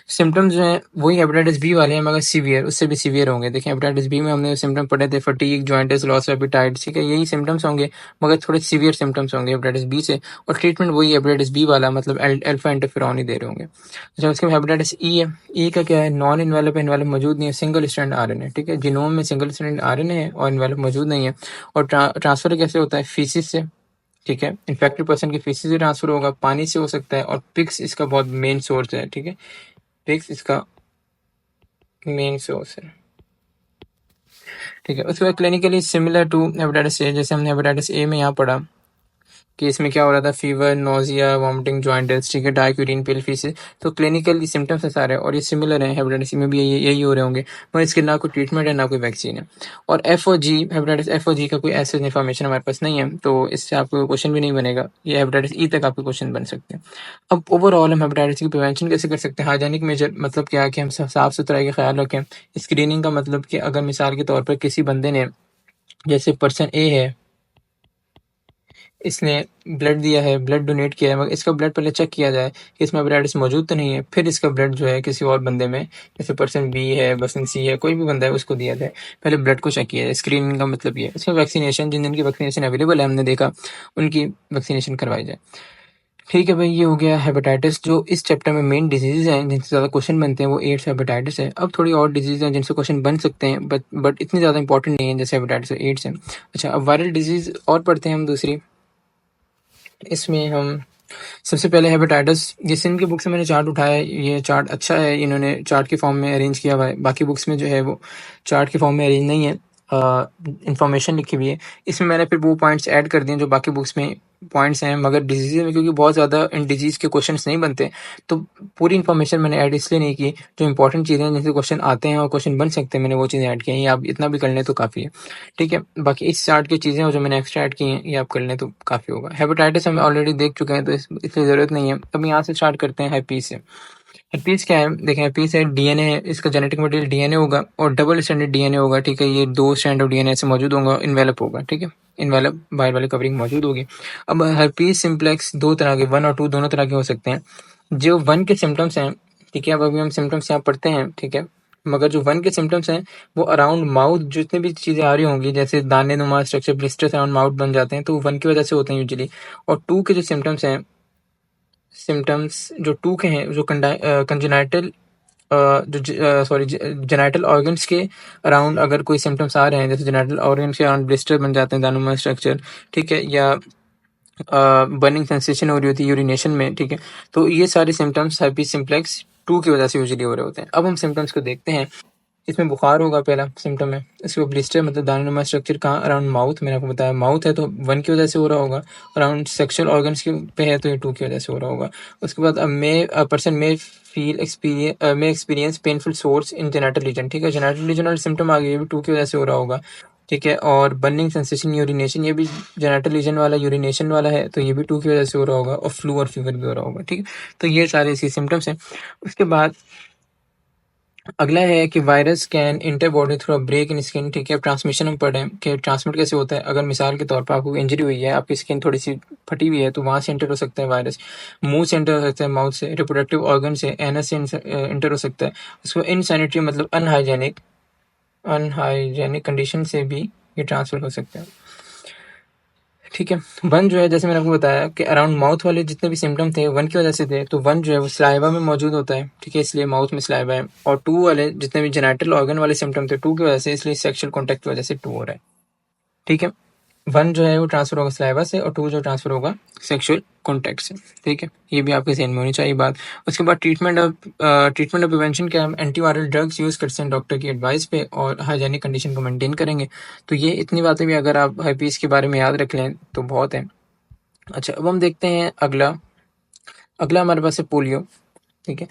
सिम्टम्स जो हैं वही हेपेटाइटिस बी वाले हैं, मगर सीवियर, उससे भी सीवियर होंगे। देखिए, हेपेटाइटिस बी में हमने सिम्टम पढ़े थे, fatigue, jaundice, loss of appetite. ठीक है, यही सिम्टम्स होंगे, मगर थोड़े सीवियर सिम्टम्स होंगे हेपेटाइटिस बी से। और ट्रीटमेंट वही हेपेटाइटिस बी वाला, मतलब अल्फा इंटरफेरॉन ही दे रहे होंगे। अच्छा, उसके बाद हेपेटाइटिस ई है। ई का क्या है? नॉन इन्वेलप, इन्वेलप मौजूद नहीं है, सिंगल स्ट्रैंड आरएनए। ठीक है, जीनोम में सिंगल स्ट्रैंड आरएनए है और इन्वेलप मौजूद नहीं है। और ट्रांसफर कैसे होता है? फीसिस से। ठीक है, इन्फेक्टेड पर्सन की फीसिस से ट्रांसफर होगा, पानी से हो सकता है, और पिक्स इसका बहुत मेन सोर्स है। ठीक है, पिक्स इसका मेन सोर्स है। ठीक है, उसके बाद clinically similar to hepatitis A, जैसे हमने हेपेटाइटिस ए में यहाँ पढ़ा कि इसमें क्या हो रहा था, फीवर, नोजिया, वॉमिटिंग, जॉइंटिस, ठीक है, डार्क यूरिन, पेल फीसेस। तो क्लिनिकल सिम्टम्स है सारे और ये सिमिलर हैं, हेपेटाइटिस सी में भी यही हो रहे होंगे, पर इसके ना कोई ट्रीटमेंट है ना कोई वैक्सीन है। और एफ और जी, हेपेटाइटिस एफ और जी का कोई ऐसे इन्फॉर्मेशन हमारे पास नहीं है, तो इससे आपको क्वेश्चन भी नहीं बनेगा। ये हेपेटाइटिस ई तक आपके क्वेश्चन बन सकते हैं। अब ओवरऑल हम हेपेटाइटिस की प्रिवेंशन कैसे कर सकते हैं? हाइजीनिक मेजर मतलब क्या है कि हम साफ सुथराई का ख्याल रखें। स्क्रीनिंग का मतलब कि अगर मिसाल के तौर पर किसी बंदे ने, जैसे पर्सन ए है, इसने ब्लड दिया है, ब्लड डोनेट किया है, मगर इसका ब्लड पहले चेक किया जाए कि इसमें हेपेटाइटिस मौजूद तो नहीं है, फिर इसका ब्लड जो है किसी और बंदे में, जैसे पर्सन बी है, पर्सन सी है, कोई भी बंदा है, उसको दिया जाए। पहले ब्लड को चेक किया जाए। स्क्रीनिंग का मतलब ये है। इसमें वैक्सीनेशन, जिन जिन की वैक्सीनेशन अवेलेबल है हमने देखा, उनकी वैक्सीनेशन करवाई जाए। ठीक है भाई, ये हो गया हेपेटाइटिस। जो इस चैप्टर में मेन डिजीज़ हैं जिनसे ज़्यादा क्वेश्चन बनते हैं वो एड्स, हेपेटाइटिस है। अब थोड़ी और डिजीज़ हैं जिनसे क्वेश्चन बन सकते हैं, बट इतनी ज़्यादा इंपॉर्टेंट नहीं है जैसे हेपेटाइटिस और एड्स है। अच्छा, अब वायरल डिजीज़ और पढ़ते हैं हम दूसरी। इसमें हम सबसे पहले हेपेटाइटिस, ये सिंध की बुक से मैंने चार्ट उठाया है। ये चार्ट अच्छा है, इन्होंने चार्ट के फॉर्म में अरेंज किया हुआ है। बाकी बुक्स में जो है वो चार्ट के फॉर्म में अरेंज नहीं है, इंफॉर्मेशन लिखी हुई है। इसमें मैंने फिर वो पॉइंट्स ऐड कर दिए जो बाकी बुक्स में पॉइंट्स हैं, मगर डिजीज़ में क्योंकि बहुत ज़्यादा इन डिजीज़ के क्वेश्चंस नहीं बनते, तो पूरी इन्फॉर्मेशन मैंने ऐड इसलिए नहीं की। जो इंपॉर्टेंट चीज़ें हैं जिनसे क्वेश्चन आते हैं और क्वेश्चन बन सकते हैं, मैंने वो चीज़ें ऐड की हैं। ये आप इतना भी कर लें तो काफ़ी है, ठीक है। बाकी इस चार्ट की चीज़ें जो मैंने एक्स्ट्रा ऐड की हैं, ये आप कर लें तो काफ़ी होगा। हेपेटाइटिस हम ऑलरेडी देख चुके हैं, तो इसलिए ज़रूरत नहीं है। अब यहाँ से स्टार्ट करते हैं हेपीज से। हेपीज क्या है? देखें, हेपीज है डीएनए है, इसका जेनेटिक मटेरियल डीएनए होगा और डबल स्टैंडर्ड डीएनए होगा, ठीक है। ये 2 स्ट्रैंड ऑफ डीएनए से मौजूद होगा, इन्वेलप होगा, ठीक है। इन्वेलप बाहर वाली कवरिंग मौजूद होगी। अब हेपीज सिम्प्लेक्स 2 तरह के, 1 और 2 दोनों तरह के हो सकते हैं। जो 1 के सिम्टम्स हैं, ठीक है, अब अभी हम सिम्टम्स यहाँ पढ़ते हैं, ठीक है। मगर जो 1 के सिम्टम्स हैं वो अराउंड माउथ जितनी भी चीज़ें आ रही होंगी, जैसे दाने नुमा स्ट्रक्चर, ब्लिस्टर्स अराउंड माउथ बन जाते हैं, तो 1 की वजह से होते हैं यूजुअली। और 2 के जो सिम्टम्स जो 2 के हैं, जो कंजेनाइटल जेनाइटल ऑर्गन्स के अराउंड अगर कोई सिम्टम्स आ रहे हैं, जैसे जेनाइटल ऑर्गन्स के अराउंड ब्लिस्टर बन जाते हैं, दानुमा स्ट्रक्चर, ठीक है, या बर्निंग सेंसेशन हो रही होती है यूरिनेशन में, ठीक है। तो ये सारे सिम्टम्स herpes सिम्प्लेक्स 2 की वजह से यूजुअली हो रहे होते हैं। अब हम सिम्टम्स को देखते हैं। इसमें बुखार होगा, पहला सिम्टम है। इसके बाद ब्लिस्टर मतलब दानेनुमा स्ट्रक्चर कहाँ? अराउंड माउथ, मैंने आपको बताया माउथ है तो 1 की वजह से हो रहा होगा। अराउंड सेक्सुअल ऑर्गन्स के पे है तो ये 2 की वजह से हो रहा होगा। उसके बाद person may experience painful sores in genital region, ठीक है। जेनिटल रीजन वाले सिम्टम आ गए, ये भी 2 की वजह से हो रहा होगा, ठीक है। और बर्निंग सेंसेशन यूरिनेशन, ये भी जेनिटल रीजन वाला यूरिनेशन वाला है, तो ये भी 2 की वजह से हो रहा होगा। और फ्लू और फीवर भी हो रहा होगा, ठीक है। तो ये सारे इसके सिम्टम्स हैं। उसके बाद अगला है कि virus can enter body through a break in skin, ठीक है। ट्रांसमिशन हम पढ़ रहे हैं कि ट्रांसमिट कैसे होता है। अगर मिसाल के तौर पर आपको इंजरी हुई है, आपकी स्किन थोड़ी सी फटी हुई है, तो वहाँ से इंटर हो सकता है वायरस। मुंह से इंटर हो सकता है, माउथ से, रिप्रोडक्टिव ऑर्गन से, एनस से इंटर हो सकता है। उसको इनसैनिटरी मतलब अनहाइजेनिक कंडीशन से भी ये ट्रांसफर हो सकता है, ठीक है। 1 जो है, जैसे मैंने आपको बताया कि अराउंड माउथ वाले जितने भी सिम्टम थे 1 की वजह से थे, तो 1 जो है वो स्लाइवा में मौजूद होता है, ठीक है, इसलिए माउथ में स्लाइवा है। और 2 वाले जितने भी जेनिटल ऑर्गन वाले सिम्टम थे 2 की वजह से, इसलिए सेक्सुअल कॉन्टैक्ट की वजह से 2 हो रहा है, ठीक है। 1 जो है वो ट्रांसफर होगा स्लाइवा से और 2 जो ट्रांसफर होगा सेक्सुअल कॉन्टैक्ट से, ठीक है। ये भी आपके ज़हन में होनी चाहिए बात। उसके बाद ट्रीटमेंट और प्रिवेंशन क्या, हम एंटीवायरल ड्रग्स यूज़ करते हैं डॉक्टर की एडवाइस पे और हाइजीनिक कंडीशन को मेंटेन करेंगे। तो ये इतनी बातें भी अगर आप herpes के बारे में याद रख लें तो बहुत है। अच्छा, अब हम देखते हैं अगला हमारे पास है पोलियो, ठीक है।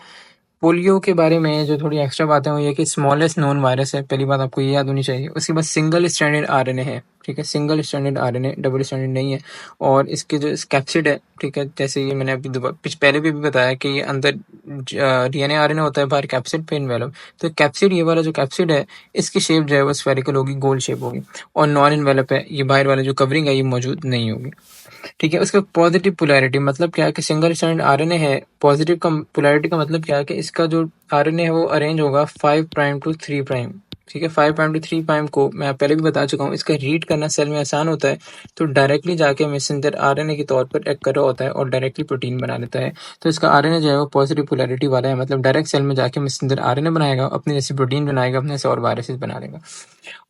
पोलियो के बारे में जो थोड़ी एक्स्ट्रा बातें हुई है कि स्मॉलेस्ट नोन वायरस है, पहली बात आपको ये याद होनी चाहिए। उसके बाद सिंगल स्ट्रैंडेड आरएनए है, ठीक है, single stranded RNA, double stranded नहीं है। और इसके जो कैप्सिड है, ठीक है, जैसे ये मैंने अभी पहले भी बताया कि ये अंदर डीएनए आरएनए होता है, बाहर कैप्सिड पे इन्वेलप। तो कैप्सिड, ये वाला जो कैप्सिड है, इसकी शेप जो है वो स्फेरिकल होगी, गोल शेप होगी। और नॉन इन्वेलप है, ये बाहर वाला जो कवरिंग है ये मौजूद नहीं होगी, ठीक है। उसका पॉजिटिव पोलैरिटी मतलब क्या है कि सिंगल स्ट्रैंड आरएनए है। पॉजिटिव का पोलैरिटी का मतलब क्या है कि इसका जो आरएनए है वो अरेंज होगा 5 प्राइम टू 3 प्राइम, ठीक है। 5 प्राइम टू 3 प्राइम को मैं पहले भी बता चुका हूँ, इसका रीड करना सेल में आसान होता है, तो डायरेक्टली जाके मैसेंजर आरएनए के तौर पर एक्ट कर रहा होता है और डायरेक्टली प्रोटीन बना लेता है। तो इसका आरएनए जो है वो पॉजिटिव पोलैरिटी वाला है, मतलब डायरेक्ट सेल में जाके मैसेंजर आरएनए बनाएगा, अपने जैसे प्रोटीन बनाएगा, अपने जैसे और वायरसेस बना लेगा।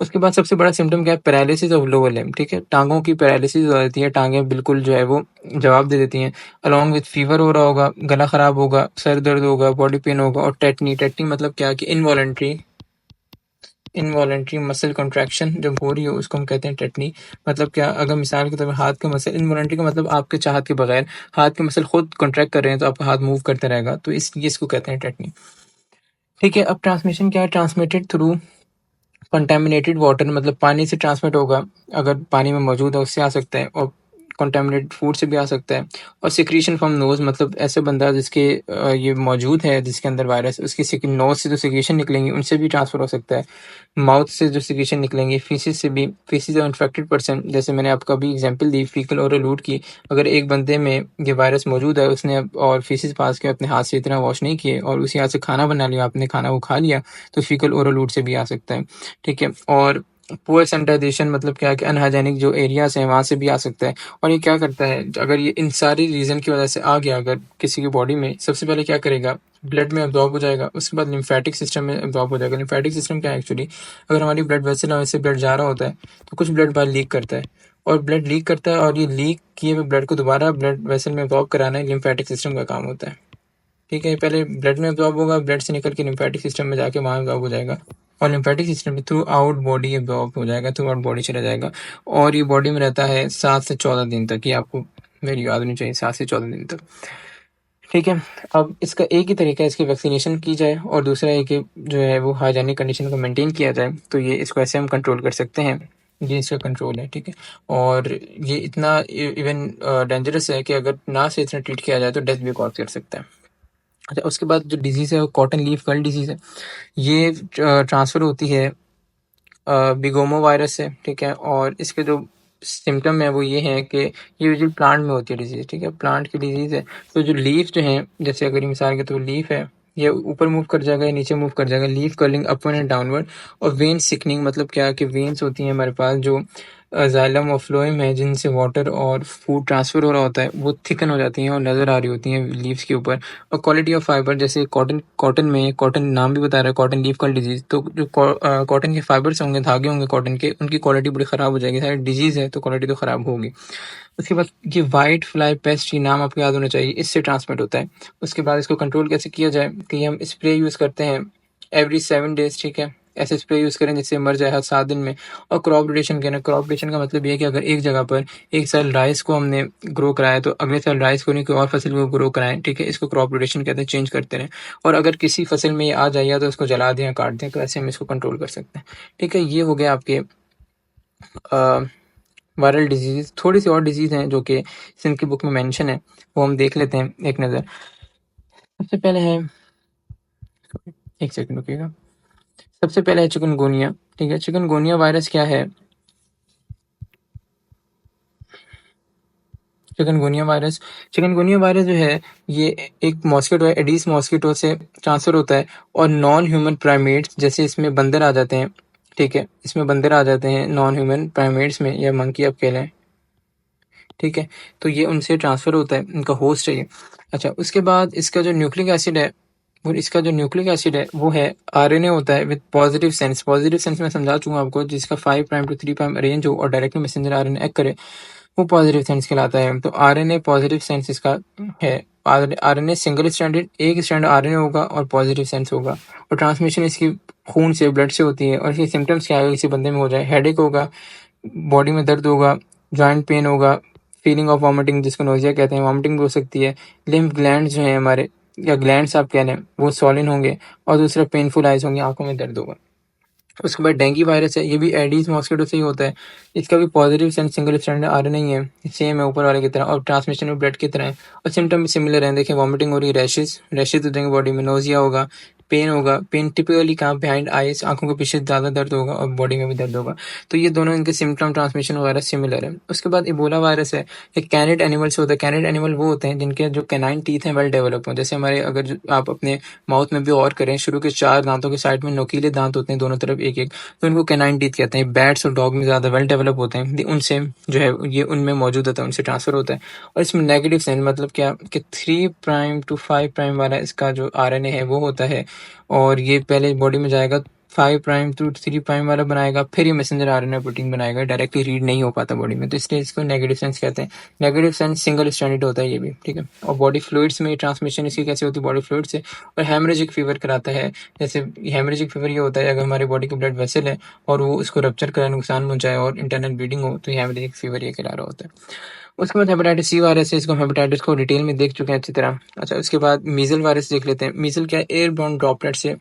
उसके बाद सबसे बड़ा सिम्टम क्या है? पैरालिसिस ऑफ लोअर लिम्ब, ठीक है। टांगों की पैरालिसिस हो जाती है, टांगें बिल्कुल जो है वो जवाब दे देती हैं। अलॉन्ग विथ फीवर हो रहा होगा, गला खराब होगा, सर दर्द होगा, बॉडी पेन होगा और टेटनी। टेटनी मतलब क्या कि इनवॉलंटरी मसल कॉन्ट्रैक्शन जब हो रही हो उसको हम कहते हैं टेटनी। मतलब क्या, अगर मिसाल के तौर पर हाथ के मसल, इनवॉलंटरी का मतलब आपके चाहत के बगैर हाथ के मसल खुद कॉन्ट्रैक्ट कर रहे हैं तो आपका हाथ मूव करता रहेगा, तो इसलिए इसको कहते हैं टेटनी। ठीक है, अब ट्रांसमिशन क्या है? ट्रांसमिटेड थ्रू कंटेमिनेटेड वाटर, मतलब पानी से ट्रांसमिट होगा, अगर पानी में मौजूद है उससे आ सकता है, और कंटेमिनेटेड फूड से भी आ सकता है। और सिक्रीशन फ्रॉम नोज, मतलब ऐसे बंदा जिसके ये मौजूद है जिसके अंदर वायरस, उसकी नोज से जो सिक्रीशन निकलेंगी उनसे भी ट्रांसफर हो सकता है। माउथ से जो सिक्रीशन निकलेंगी, फीसिस से भी, फीसिस ऑफ इन्फेक्टेड पर्सन, जैसे मैंने आपको अभी एग्जांपल दी फीकल ओरल रूट की, अगर एक बंदे में ये वायरस मौजूद है, उसने और फीसिस पास के अपने हाथ से इतना वॉश नहीं किए और उसी हाथ से खाना बना लिया, आपने खाना वो खा लिया, तो फीकल ओरल रूट से भी आ सकता है। ठीक है, और पुअर सैनिटाइजेशन, मतलब क्या है कि अनहाइजेनिक जो एरियाज हैं वहाँ से भी आ सकता है। और ये क्या करता है, अगर ये इन सारी रीज़न की वजह से आ गया अगर किसी की बॉडी में, सबसे पहले क्या करेगा, ब्लड में अब्जॉर्ब हो जाएगा, उसके बाद लिम्फेटिक सिस्टम में अब्जॉर्ब हो जाएगा। लिम्फेटिक सिस्टम क्या है एक्चुअली, अगर हमारी ब्लड वेसल है वैसे ब्लड जा रहा होता है तो कुछ ब्लड बाहर लीक करता है, और ब्लड लीक करता है, और ये लीक किए हुए ब्लड को दोबारा ब्लड वेसल में अब्जॉर्ब कराना लिम्फेटिक सिस्टम का काम होता है। ठीक है, पहले ब्लड में अब्जॉर्ब होगा, ब्लड से निकल के लिम्फेटिक सिस्टम में जाके वहाँ अब्जॉर्ब हो जाएगा, और लिम्फेटिक सिस्टम में थ्रू आउट बॉडी अब्जॉर्ब हो जाएगा, थ्रू आउट बॉडी चला जाएगा, और ये बॉडी में रहता है 7 से 14 दिन तक। ये आपको मेरी याद होनी चाहिए, 7 से 14 दिन तक। ठीक है, अब इसका एक ही तरीका है, इसकी वैक्सीनेशन की जाए, और दूसरा है कि जो है वो हाइजेनिक कंडीशन को मेंटेन किया जाए, तो ये इसको ऐसे हम कंट्रोल कर सकते हैं। ये इसका कंट्रोल है। ठीक है, और ये इतना इवन डेंजरस है कि अगर ना से इतना ट्रीट किया जाए तो डेथ भी कॉज कर सकता है। अच्छा, उसके बाद जो डिजीज़ है वो कॉटन लीफ कर्ल डिजीज़ है। ये ट्रांसफ़र होती है बिगोमो वायरस से। ठीक है, और इसके जो सिम्टम है वो ये हैं कि ये यूजुअली प्लांट में होती है डिजीज़। ठीक है, प्लांट की डिजीज़ है, तो जो लीफ जो हैं, जैसे अगर ये मिसाल के तौर लीफ है, ये ऊपर मूव कर जाएगा या नीचे मूव कर जाएगा, leaf curling upward and downward. और वेन सिकनिंग, मतलब क्या है कि वेन्स होती हैं हमारे पास जो जाइलम और फ्लोएम है, जिनसे वाटर और फूड ट्रांसफ़र हो रहा होता है, वो थिकन हो जाती हैं और नज़र आ रही होती हैं लीव्स के ऊपर। और क्वालिटी ऑफ फाइबर, जैसे कॉटन में, कॉटन नाम भी बता रहा है कॉटन लीफ कर्ल डिजीज़, तो जो कॉटन के फाइबर्स होंगे, धागे होंगे कॉटन के, उनकी क्वालिटी बड़ी ख़राब हो जाएगी। सारी डिजीज़ है तो क्वालिटी तो ख़राब होगी। उसके बाद ये वाइट फ्लाई पेस्ट, ये नाम आपको याद होना चाहिए, इससे ट्रांसमिट होता है। उसके बाद इसको कंट्रोल कैसे किया जाए कि हम स्प्रे यूज़ करते हैं एवरी 7 डेज। ठीक है, ऐसे स्प्रे यूज़ करें जिससे मर जाए हर 7 दिन में। और क्रॉप रोटेशन कहना, क्रॉप रोटेशन का मतलब ये है कि अगर एक जगह पर एक साल राइस को हमने ग्रो कराया तो अगले साल राइस को नहीं कोई और फसल को ग्रो कराएं। ठीक है, इसको क्रॉप रोटेशन कहते हैं, चेंज करते रहें। और अगर किसी फसल में ये आ जाए तो उसको जला दें, काट दें, तो ऐसे हम इसको कंट्रोल कर सकते हैं। ठीक है, ये हो गया आपके वायरल डिजीज़। थोड़ी सी और डिजीज़ हैं जो कि सिंध की बुक में मेंशन है, वो हम देख लेते हैं एक नज़र। सबसे पहले है, एक सेकंड रुकिएगा, सबसे पहले है चिकनगुनिया। ठीक है, चिकनगुनिया वायरस क्या है? चिकनगुनिया वायरस जो है ये एक मॉस्किटो है, एडीज मॉस्किटो से ट्रांसफ़र होता है, और नॉन ह्यूमन प्राइमेट्स, जैसे इसमें बंदर आ जाते हैं। ठीक है, इसमें बंदर आ जाते हैं नॉन ह्यूमन प्राइमेट्स में, या मंकी आप कह लें। ठीक है, तो ये उनसे ट्रांसफ़र होता है, उनका होस्ट है ये। अच्छा, उसके बाद इसका जो न्यूक्लिक एसिड है, वो है आरएनए होता है with positive sense. Positive sense मैं समझा चुका आपको, जिसका 5 प्राइम टू 3 प्राइम अरेंज हो और डायरेक्टली मैसेंजर आरएनए एक्ट करे, वो पॉजिटिव सेंस कहलाता है। तो आरएनए पॉजिटिव सेंस इसका है। आरएनए सिंगल स्ट्रैंडेड, एक स्ट्रैंड आरएनए होगा और पॉजिटिव सेंस होगा, और ट्रांसमिशन इसकी खून से, ब्लड से होती है। और इसके सिम्टम्स क्या है, किसी बंदे में हो जाए, हेडेक होगा, बॉडी में दर्द होगा, जॉइंट पेन होगा, फीलिंग ऑफ वॉमिटिंग जिसको नोजिया कहते हैं, वॉमिटिंग भी हो सकती है। लिम्फ ग्लैंड्स जो हैं हमारे, या ग्लैंड्स आप कह लें, वो सॉलिन होंगे, और दूसरा पेनफुल आइज होंगे, आंखों में दर्द होगा। उसके बाद डेंगू वायरस है, ये भी एडीज मॉस्किटो से ही होता है। इसका भी positive sense single stranded RNA ही है, सेम है ऊपर वाले की तरह, और ट्रांसमिशन में ब्लड की तरह है, और सिम्टम भी सिमिलर हैं। देखिए, वॉमिटिंग हो रही है, रैशेज हो जाएंगे बॉडी में, नोजिया होगा, पेन होगा। पेन टिपिकली कहाँ, बिहाइंड आइज, आंखों के पीछे ज़्यादा दर्द होगा, और बॉडी में भी दर्द होगा। तो ये दोनों इनके सिम्टम, ट्रांसमिशन वगैरह सिमिलर है। उसके बाद इबोला वायरस है, ये कैनिड एनिमल से होता है। कैनिड एनिमल वो होते हैं जिनके जो कैनाइन टीथ हैं वेल डेवलप हों, जैसे हमारे, अगर आप अपने माउथ में भी और करें, शुरू के 4 दांतों के साइड में नोकीले दांत होते हैं, दोनों तरफ एक एक, तो इनको कैनाइन टीथ कहते हैं। बैट्स और डॉग में ज़्यादा वेल डेवलप होते हैं, उनसे जो है ये उनमें मौजूद होता है, उनसे ट्रांसफ़र होता है। और इसमें नेगेटिव सेंस मतलब क्या कि 3 प्राइम टू 5 प्राइम वाला इसका जो आरएनए है वो होता है, और ये पहले बॉडी में जाएगा, 5 प्राइम टू 3 प्राइम वाला बनाएगा, फिर ये मैसेंजर आरएनए प्रोटीन बनाएगा। डायरेक्टली रीड नहीं हो पाता बॉडी में, तो इसलिए इसको नेगेटिव सेंस कहते हैं। नेगेटिव सेंस सिंगल स्ट्रैंडेड होता है ये भी, ठीक है। और बॉडी फ्लूइड्स में ट्रांसमिशन इसकी कैसे होती है, बॉडी फ्लूइड से। और हेमरेजिक फीवर कराता है। जैसे हेमरेजिक फीवर ये होता है अगर हमारे बॉडी की ब्लड वेसल है और वो उसको रप्चर कराए, नुकसान पहुंचाए और इंटरनल ब्लीडिंग हो, तो हेमरेजिक फीवर ये करा रहा होता है। उसके बाद हेपेटाइटिस सी वायरस है, इसको हेपेटाइटिस को डिटेल में देख चुके हैं अच्छी तरह। अच्छा, उसके बाद मीजल वायरस देख लेते हैं। मीजल क्या है, एयरबॉर्न ड्रॉपलेट से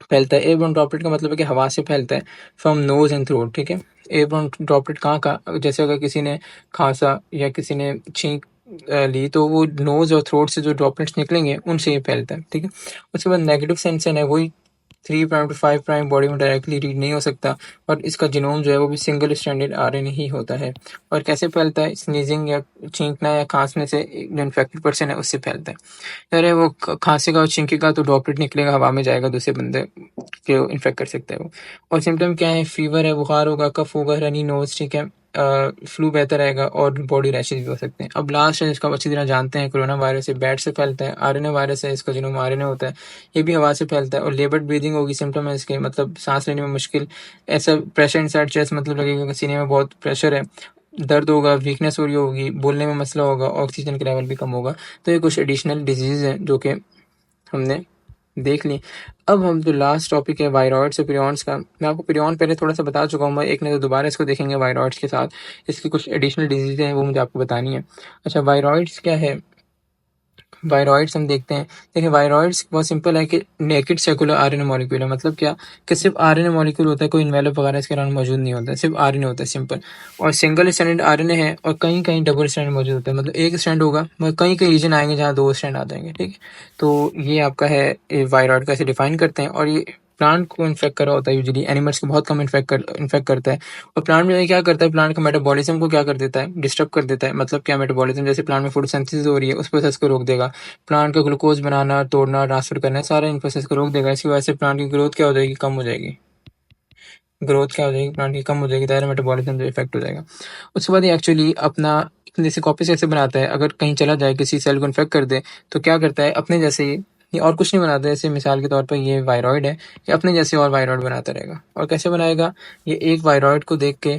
फैलता है। एयरबॉर्न ड्रॉपलेट का मतलब है कि हवा से फैलता है, फ्रॉम नोज एंड थ्रोट, ठीक है। एयरबॉर्न ड्रॉपलेट कहाँ का, जैसे अगर किसी ने खांसा या किसी ने छींक ली, तो वो नोज और थ्रोट से जो ड्रॉपलेट्स निकलेंगे उनसे ये फैलता है, ठीक है। उसके बाद नेगेटिव सेंसन है, वही 3 प्राइम टू 5 प्राइम बॉडी में डायरेक्टली रीड नहीं हो सकता, और इसका जीनोम जो है वो भी सिंगल स्ट्रैंडेड आरएनए ही होता है। और कैसे फैलता है, स्नीजिंग या छींकना या खांसने से, जो इन्फेक्टेड पर्सन है उससे फैलता है। अरे वो खांसेगा और छींकेगा तो ड्रॉपलेट निकलेगा, हवा में जाएगा, दूसरे बंदे को इन्फेक्ट कर सकता है वो। और सिम्टम क्या है, फीवर है, बुखार होगा, कफ होगा, रनी नोज, ठीक है। फ्लू बेहतर रहेगा और बॉडी रैशेज भी हो सकते हैं। अब लास्ट है, इसका अच्छी तरह जानते हैं, कोरोना वायरस है, बैट से फैलता है, आरएनए वायरस है, इसका जीनोम आरएनए होता है, ये भी हवा से फैलता है। और लेबर्ड ब्रीदिंग होगी, सिम्टम है इसके, मतलब सांस लेने में मुश्किल, ऐसा प्रेशर इनसाइड चेस्ट, मतलब लगेगा कि सीने में बहुत प्रेशर है, दर्द होगा, वीकनेस हो रही होगी, बोलने में मसला होगा, ऑक्सीजन के लेवल भी कम होगा। तो ये कुछ एडिशनल डिजीज हैं जो कि हमने देख ली। अब हम जो लास्ट टॉपिक है वायरॉइड्स और प्रियॉन्स का, मैं आपको प्रियॉन पहले थोड़ा सा बता चुका हूँ, मैं एक नहीं तो दोबारा इसको देखेंगे वायरॉइड्स के साथ। इसकी कुछ एडिशनल डिजीज़ हैं वो मुझे आपको बतानी है। अच्छा, वायरॉइड्स क्या है, वायरॉइड्स हम देखते हैं। देखिए, वायरॉइड्स बहुत सिंपल है कि नेकेड सेकुलर आरएनए मॉलिक्यूल है। मतलब क्या, कि सिर्फ आरएनए मॉलिक्यूल होता है, कोई इन्वेलप वगैरह इसके अराउंड मौजूद नहीं होता है, सिर्फ आरएनए होता है, सिंपल। और सिंगल स्ट्रैंडेड आरएनए है, और कहीं कहीं डबल स्ट्रैंड मौजूद होता है, मतलब एक स्ट्रैंड होगा मगर कहीं कहीं रीजन आएंगे जहाँ 2 स्ट्रैंड आ जाएंगे, ठीक है। तो ये आपका है, वायरॉइड का ऐसे डिफाइन करते हैं। और ये प्लांट को इन्फेक्ट कर रहा होता है, यूजुअली एनिमल्स को बहुत कम इन्फेक्ट करता है। और प्लांट में क्या करता है, प्लांट का मेटाबॉलिज्म को क्या कर देता है, डिस्टर्ब कर देता है। मतलब क्या, मेटाबॉलिज्म, जैसे प्लांट में फोटोसिंथेसिस हो रही है, उस प्रोसेस को रोक देगा। प्लांट का ग्लूकोज बनाना, तोड़ना, ट्रांसफर करना, सारा इन प्रोसेस को रोक देगा। इसकी वजह से प्लांट की ग्रोथ क्या हो जाएगी, कम हो जाएगी। ग्रोथ क्या हो जाएगी, प्लांट की कम हो जाएगी, दायरा मेटाबॉलिज्म जो इफेक्ट हो जाएगा। उसके बाद ये एक्चुअली अपना जैसे कॉपी कैसे बनाता है, अगर कहीं चला जाए किसी सेल को इन्फेक्ट कर दे, तो क्या करता है, अपने जैसे ही ये और कुछ नहीं बनाता। जैसे मिसाल के तौर पर ये वायरॉइड है, ये अपने जैसे और वायरॉइड बनाता रहेगा। और कैसे बनाएगा, ये एक वायरॉइड को देख के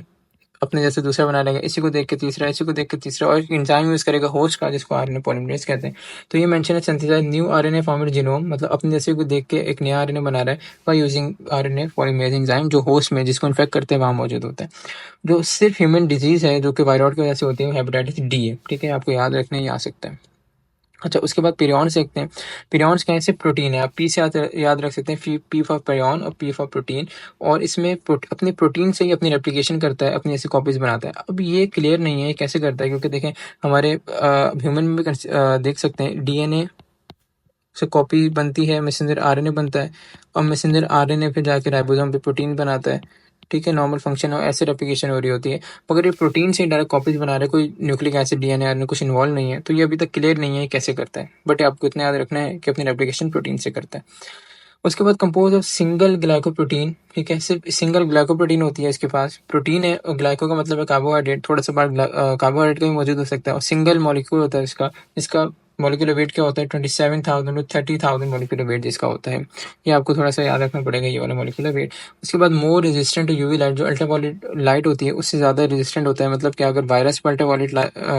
अपने जैसे दूसरा बना लेगा, इसी को देख के तीसरा, इसी को देख के तीसरा, और एंजाइम यूज करेगा होस्ट का, जिसको आरएनए पॉलीमरेज कहते हैं। तो ये मेंशन है, synthesize new RNA formed genome, मतलब अपने जैसे को देख के एक नया आरएनए बना रहा है by using RNA polymerase enzyme, जो होस्ट में जिसको इन्फेक्ट करते हैं वहां मौजूद होता है। जो सिर्फ ह्यूमन डिजीज है जो कि वायरॉइड की वजह से होती है, हेपेटाइटिस डी है, ठीक है। आपको याद रखने ही आ सकता है। अच्छा, उसके बाद पिरियॉन्स देखते हैं। पिरियॉन्स क्या है, सिर्फ प्रोटीन है। आप पी से याद रख सकते हैं, पी फॉर पिरियॉन और पी फॉर प्रोटीन। और इसमें अपने प्रोटीन से ही अपनी रेप्लिकेशन करता है, अपनी ऐसी कॉपीज बनाता है। अब ये क्लियर नहीं है कैसे करता है, क्योंकि देखें हमारे ह्यूमन में भी देख सकते हैं, डीएनए से कॉपी बनती है, मैसेंजर आरएनए बनता है, और मैसेंजर आरएनए फिर जाके राइबोसोम पे प्रोटीन बनाता है, ठीक है। नॉर्मल फंक्शन और ऐसे रेप्लिकेशन हो रही होती है। मगर ये प्रोटीन से डायरेक्ट कॉपीज बना रहा है, कोई न्यूक्लिक एसिड, डीएनए, आरएनए कुछ इन्वॉल्व नहीं है। तो ये अभी तक क्लियर नहीं है कैसे करता है, बट आपको इतना याद रखना है कि अपनी रेप्लिकेशन प्रोटीन से करता है। उसके बाद कंपोज ऑफ सिंगल ग्लाइकोप्रोटीन, ठीक है। सिर्फ सिंगल ग्लाइकोप्रोटीन होती है इसके पास, प्रोटीन है, और ग्लाइको का मतलब है कार्बोहाइड्रेट, थोड़ा सा बार कार्बोहाइड्रेट का भी मौजूद हो सकता है। और सिंगल मॉलिक्यूल होता है इसका, इसका मॉलिक्यूलर वेट क्या होता है, 27,000 टू 30,000 मॉलिक्यूलर वेट जिसका होता है। ये आपको थोड़ा सा याद रखना पड़ेगा, ये वाला मॉलिक्यूलर वेट। उसके बाद मोर रेजिस्टेंट टू यूवी लाइट, जो अल्ट्रावायलेट लाइट होती है उससे ज़्यादा रेजिस्टेंट होता है। मतलब क्या, अगर वायरस पर अल्ट्रावायलेट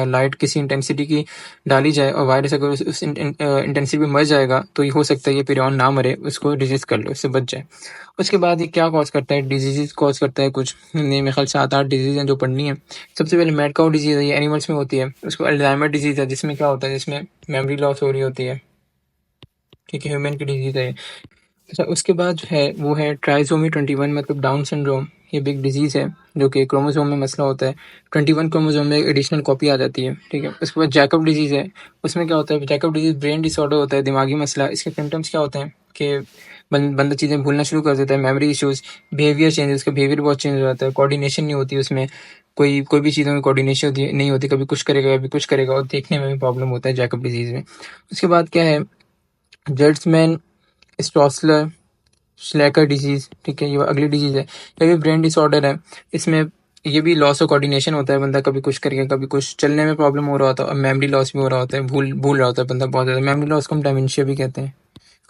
लाइट किसी इंटेंसिटी की डाली जाए और वायरस अगर उस इंटेंसिटी में मर जाएगा, तो ये हो सकता है ये पिरियॉन ना मरे, उसको रेजिस्ट कर लो, इससे बच जाए। उसके बाद ये क्या कॉज करता है, डिजीज कॉज करता है कुछ, मेरे ख्याल से 7-8 डिजीज हैं जो पढ़नी है। सबसे पहले मैड काउ डिजीज है, ये एनिमल्स में होती है। उसको अल्जाइमर डिजीज है, जिसमें क्या होता है, जिसमें मेमोरी लॉस हो रही होती है, ठीक है। ह्यूमन की डिजीज है। अच्छा, उसके बाद जो है वो है ट्राइसोमी 21, मतलब डाउन सिंड्रोम। ये बिग डिजीज है जो कि क्रोमोसोम में मसला होता है। 21 क्रोमोसोम में एक एडिशनल कॉपी आ जाती है, ठीक है। उसके बाद जैकब डिजीज है। उसमें क्या होता है, जैकब डिजीज ब्रेन डिसऑर्डर होता है, दिमागी मसला। इसके सिम्टम्स क्या होते हैं कि बंदा चीज़ें भूलना शुरू कर देता है, मेमोरी इश्यूज, बिहेवियर चेंज, उसका बिहेवियर बहुत चेंज हो जाता है, कोऑर्डिनेशन नहीं होती उसमें, कोई भी चीज़ों में कोऑर्डिनेशन नहीं होती, कभी कुछ करेगा कभी कुछ करेगा, और देखने में भी प्रॉब्लम होता है जैकब डिजीज में। उसके बाद क्या है, जर्ट्समैन स्ट्रॉसलर स्लैकर डिजीज, ठीक है, ये अगली डिजीज है। ये भी ब्रेन डिसऑर्डर है। इसमें ये भी लॉस ऑफ कोऑर्डिनेशन होता है, बंदा कभी कुछ करेगा कभी कुछ, चलने में प्रॉब्लम हो रहा होता है, और मेमोरी लॉस भी हो रहा होता है, भूल रहा होता है बंदा बहुत ज़्यादा। मेमोरी लॉस को हम डेमेंशिया भी कहते हैं,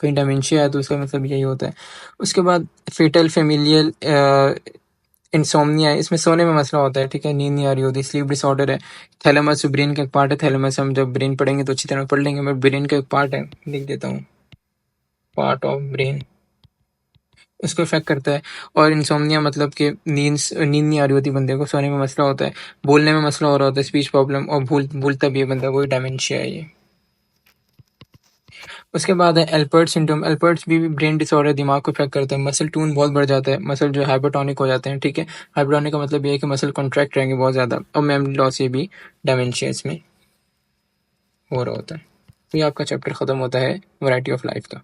कहीं डायमेंशिया है तो उसका मतलब यही होता है। उसके बाद फेटल फेमिलियल इंसोम्निया है, इसमें सोने में मसला होता है, ठीक है, नींद नहीं आ रही होती, स्लीप डिसऑर्डर है। थैलेमस ब्रेन का एक पार्ट है, थैलेमस हम जब ब्रेन पढ़ेंगे तो अच्छी तरह पढ़ लेंगे, मैं ब्रेन का एक पार्ट है, लिख देता हूँ, पार्ट ऑफ ब्रेन, उसको इफेक्ट करता है। और इंसोम्निया मतलब कि नींद नहीं आ रही होती बंदे को, सोने में मसला होता है, बोलने में मसला हो रहा होता है, स्पीच प्रॉब्लम, और भूलता भी है बंदा, वही डायमेंशिया है ये। उसके बाद है एल्पर्ट सिंड्रोम। एल्पर्ट्स भी ब्रेन डिसऑर्डर, दिमाग को इफेक्ट करता है, मसल टून बहुत बढ़ जाता है, मसल जो हाइपरटोनिक हो जाते हैं, ठीक है। हाइपरटोनिक का मतलब ये है कि मसल कॉन्ट्रैक्ट रहेंगे बहुत ज़्यादा, और मेमोरी लॉस, ये भी डायमेंशिया इसमें हो रहा होता है। तो ये आपका चैप्टर ख़त्म होता है वैरायटी ऑफ लाइफ का।